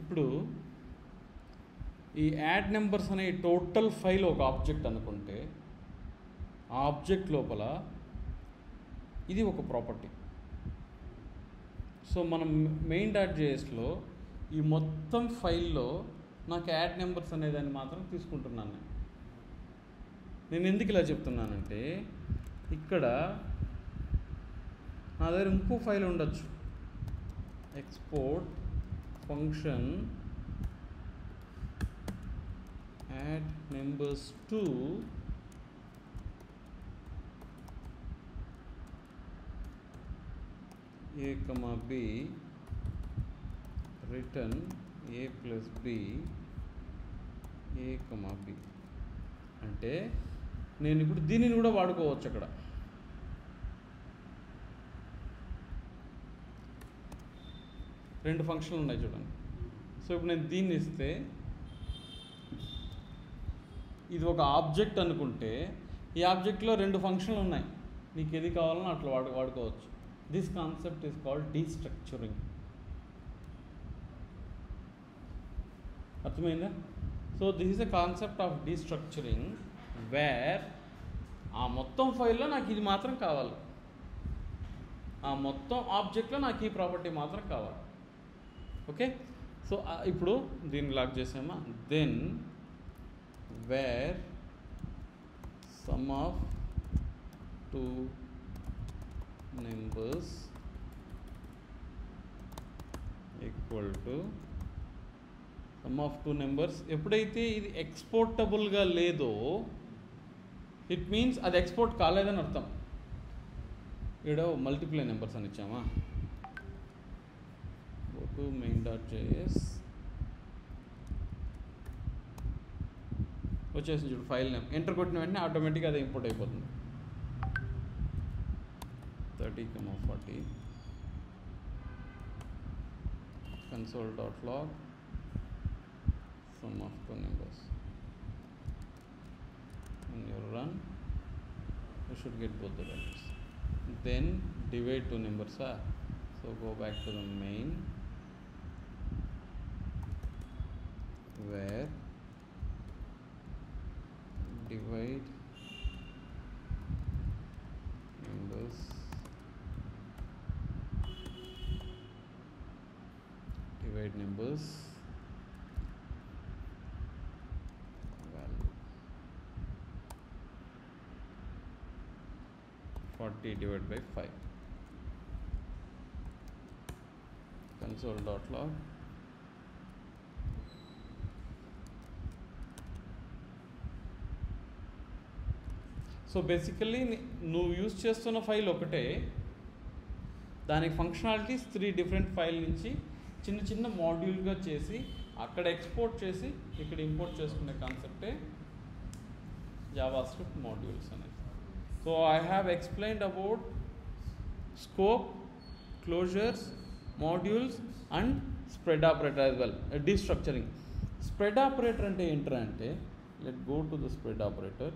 ఇప్పుడు ఈ యాడ్ నెంబర్స్ అనే టోటల్ ఫైల్ ఒక ఆబ్జెక్ట్ అనుకుంటే ఆ object లోపల ఇది ఒక ప్రాపర్టీ. సో మనం main.jsలో ఈ మొత్తం ఫైల్లో నాకు యాడ్ నెంబర్స్ అనేదాన్ని మాత్రం తీసుకుంటున్నాను. నేను ఎందుకు ఇలా చెప్తున్నానంటే ఇక్కడ నా దగ్గర ఇంకో ఫైల్ ఉండొచ్చు, export function add numbers to a, b return a plus b a, b అంటే నేను ఇప్పుడు దీనిని కూడా వాడుకోవచ్చు. అక్కడ రెండు ఫంక్షన్లు ఉన్నాయి చూడండి. సో ఇప్పుడు నేను దీన్ని ఇస్తే ఇది ఒక ఆబ్జెక్ట్ అనుకుంటే ఈ ఆబ్జెక్ట్లో రెండు ఫంక్షన్లు ఉన్నాయి, నీకు ఏది కావాలన్నా అట్లా వాడుకోవచ్చు. This concept is called destructuring. అర్థమైందా? So this is a concept of destructuring where ఆ మొత్తం ఫైల్లో నాకు ఇది మాత్రం కావాలి, ఆ మొత్తం ఆబ్జెక్ట్లో నాకు ఈ ప్రాపర్టీ మాత్రం కావాలి. ఓకే, సో ఇప్పుడు దీన్ని లాక్ చేసామా, then var sum of two numbers equal to sum of two numbers. ఎప్పుడైతే ఇది ఎక్స్పోర్టబుల్గా లేదో ఇట్ మీన్స్ అది ఎక్స్పోర్ట్ కాలేదని అర్థం. ఇక్కడ మల్టిప్లై నెంబర్స్ అని ఇచ్చామా, గో టు main.js, వచ్చేసి చూడు ఫైల్ నేమ్, ఎంటర్ కొట్టిన వెంటనే ఆటోమేటిక్గా అది ఇంపోర్ట్ అయిపోతుంది. 30,40 console.log sum of two numbers. When you run, you should get both the values. Then divide two numbers. So go back to the main where divide numbers value 40 divided by 5 console.log so basically నువ్వు use చేస్తున్న file ఒకటే, దానికి functionalities 3 different file నుంచి చిన్న చిన్న మాడ్యూల్గా చేసి అక్కడ export చేసి ఇక్కడ ఇంపోర్ట్ చేసుకునే కాన్సెప్టే జావాస్క్రిప్ట్ మాడ్యూల్స్ అనేది. So I have explained about scope, closures, modules and spread operator as well. Destructuring. Spread operator అంటే ఏంట్రా అంటే, let go to the spread operator.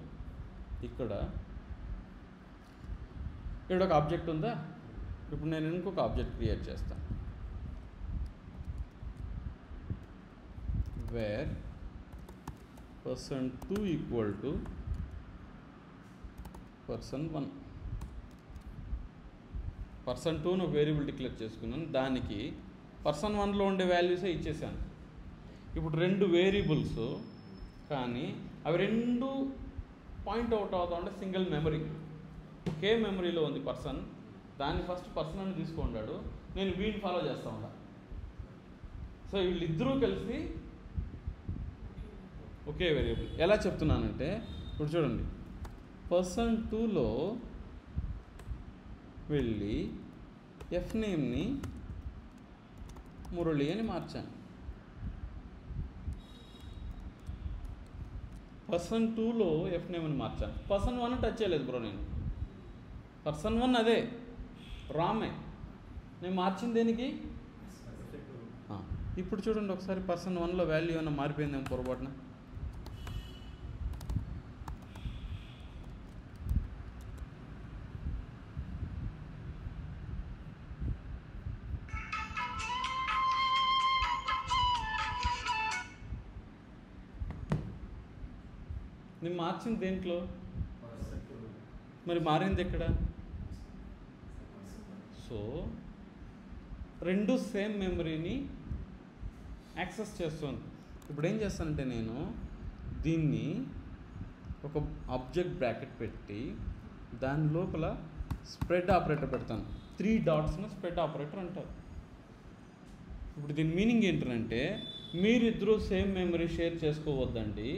ఇక్కడ ఒక ఆబ్జెక్ట్ ఉందా, ఇప్పుడు నేను ఇంకొక ఆబ్జెక్ట్ క్రియేట్ చేస్తాను. Var person2 equal to person1. person2ను ఒక వేరియబుల్ డిక్లేర్ చేసుకున్నాను, దానికి person1లో ఉండే వాల్యూసే ఇచ్చేసాను. ఇప్పుడు రెండు వేరియబుల్స్ కానీ అవి రెండు పాయింట్ అవుట్ అవుతా ఉంటే సింగిల్ మెమరీ, ఒకే మెమరీలో ఉంది పర్సన్. దాన్ని ఫస్ట్ పర్సన్ అని తీసుకున్నాడు, నేను వీడిని ఫాలో చేస్తూ ఉంటా. సో వీళ్ళిద్దరూ కలిసి ఒకే వేరియబుల్. ఎలా చెప్తున్నానంటే ఇప్పుడు చూడండి, person2లో వెళ్ళి ఎఫ్ నేమ్ని మురళి అని మార్చాను. person2లో ఎఫ్ నేమ్ని మార్చాను. person1 టచ్ చేయలేదు బ్రో, నేను person1 అదే రామే, నేను మార్చింది దేనికి. ఇప్పుడు చూడండి ఒకసారి person1లో వాల్యూ ఏమైనా మారిపోయిందేమో పొరపాటున. నేను మార్చింది దేంట్లో, మరి మారింది ఎక్కడ? సో రెండు సేమ్ మెమరీని యాక్సెస్ చేస్తుంది. ఇప్పుడు ఏం చేస్తానంటే నేను దీన్ని ఒక ఆబ్జెక్ట్ బ్రాకెట్ పెట్టి దాని లోపల స్ప్రెడ్ ఆపరేటర్ పెడతాను. 3 డాట్స్ను స్ప్రెడ్ ఆపరేటర్ అంటారు. ఇప్పుడు దీని మీనింగ్ ఏంటంటే మీరిద్దరూ సేమ్ మెమరీ షేర్ చేసుకోవద్దండి.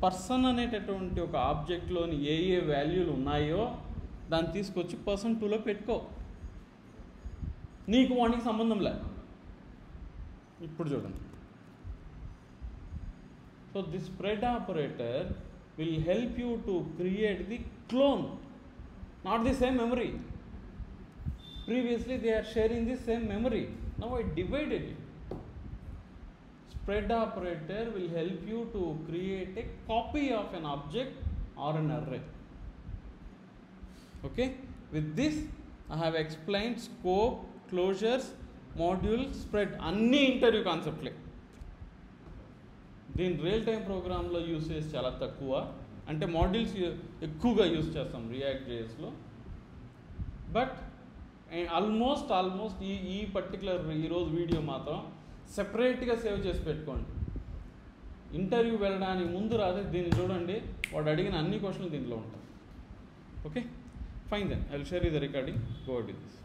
పర్సన్ అనేటటువంటి ఒక ఆబ్జెక్ట్లోని ఏ వాల్యూలు ఉన్నాయో దాన్ని తీసుకొచ్చి పర్సన్ 2లో పెట్టుకో, నీకు వానికి సంబంధం లే. ఇప్పుడు చూడండి. So the spread operator will help you to create the clone, not the same memory. Previously they are sharing the same memory, now I divided it. Spread operator will help you to create a copy of an object or an array. Okay, with this I have explained scope, closures, module, spread, అన్ని interview కాన్సెప్ట్లే. దీని real time ప్రోగ్రాంలో usage చాలా తక్కువ, అంటే modules ఎక్కువగా use చేస్తాం react జేఎస్లో. But almost ఈ particular ఈరోజు వీడియో మాత్రం సెపరేట్గా సేవ్ చేసి పెట్టుకోండి. ఇంటర్వ్యూ వెళ్ళడానికి ముందు రాదే దీన్ని చూడండి, వాడు అడిగిన అన్ని క్వశ్చన్లు దీంట్లో ఉంటాయి. Okay, fine then I will share you the recording. Go with this.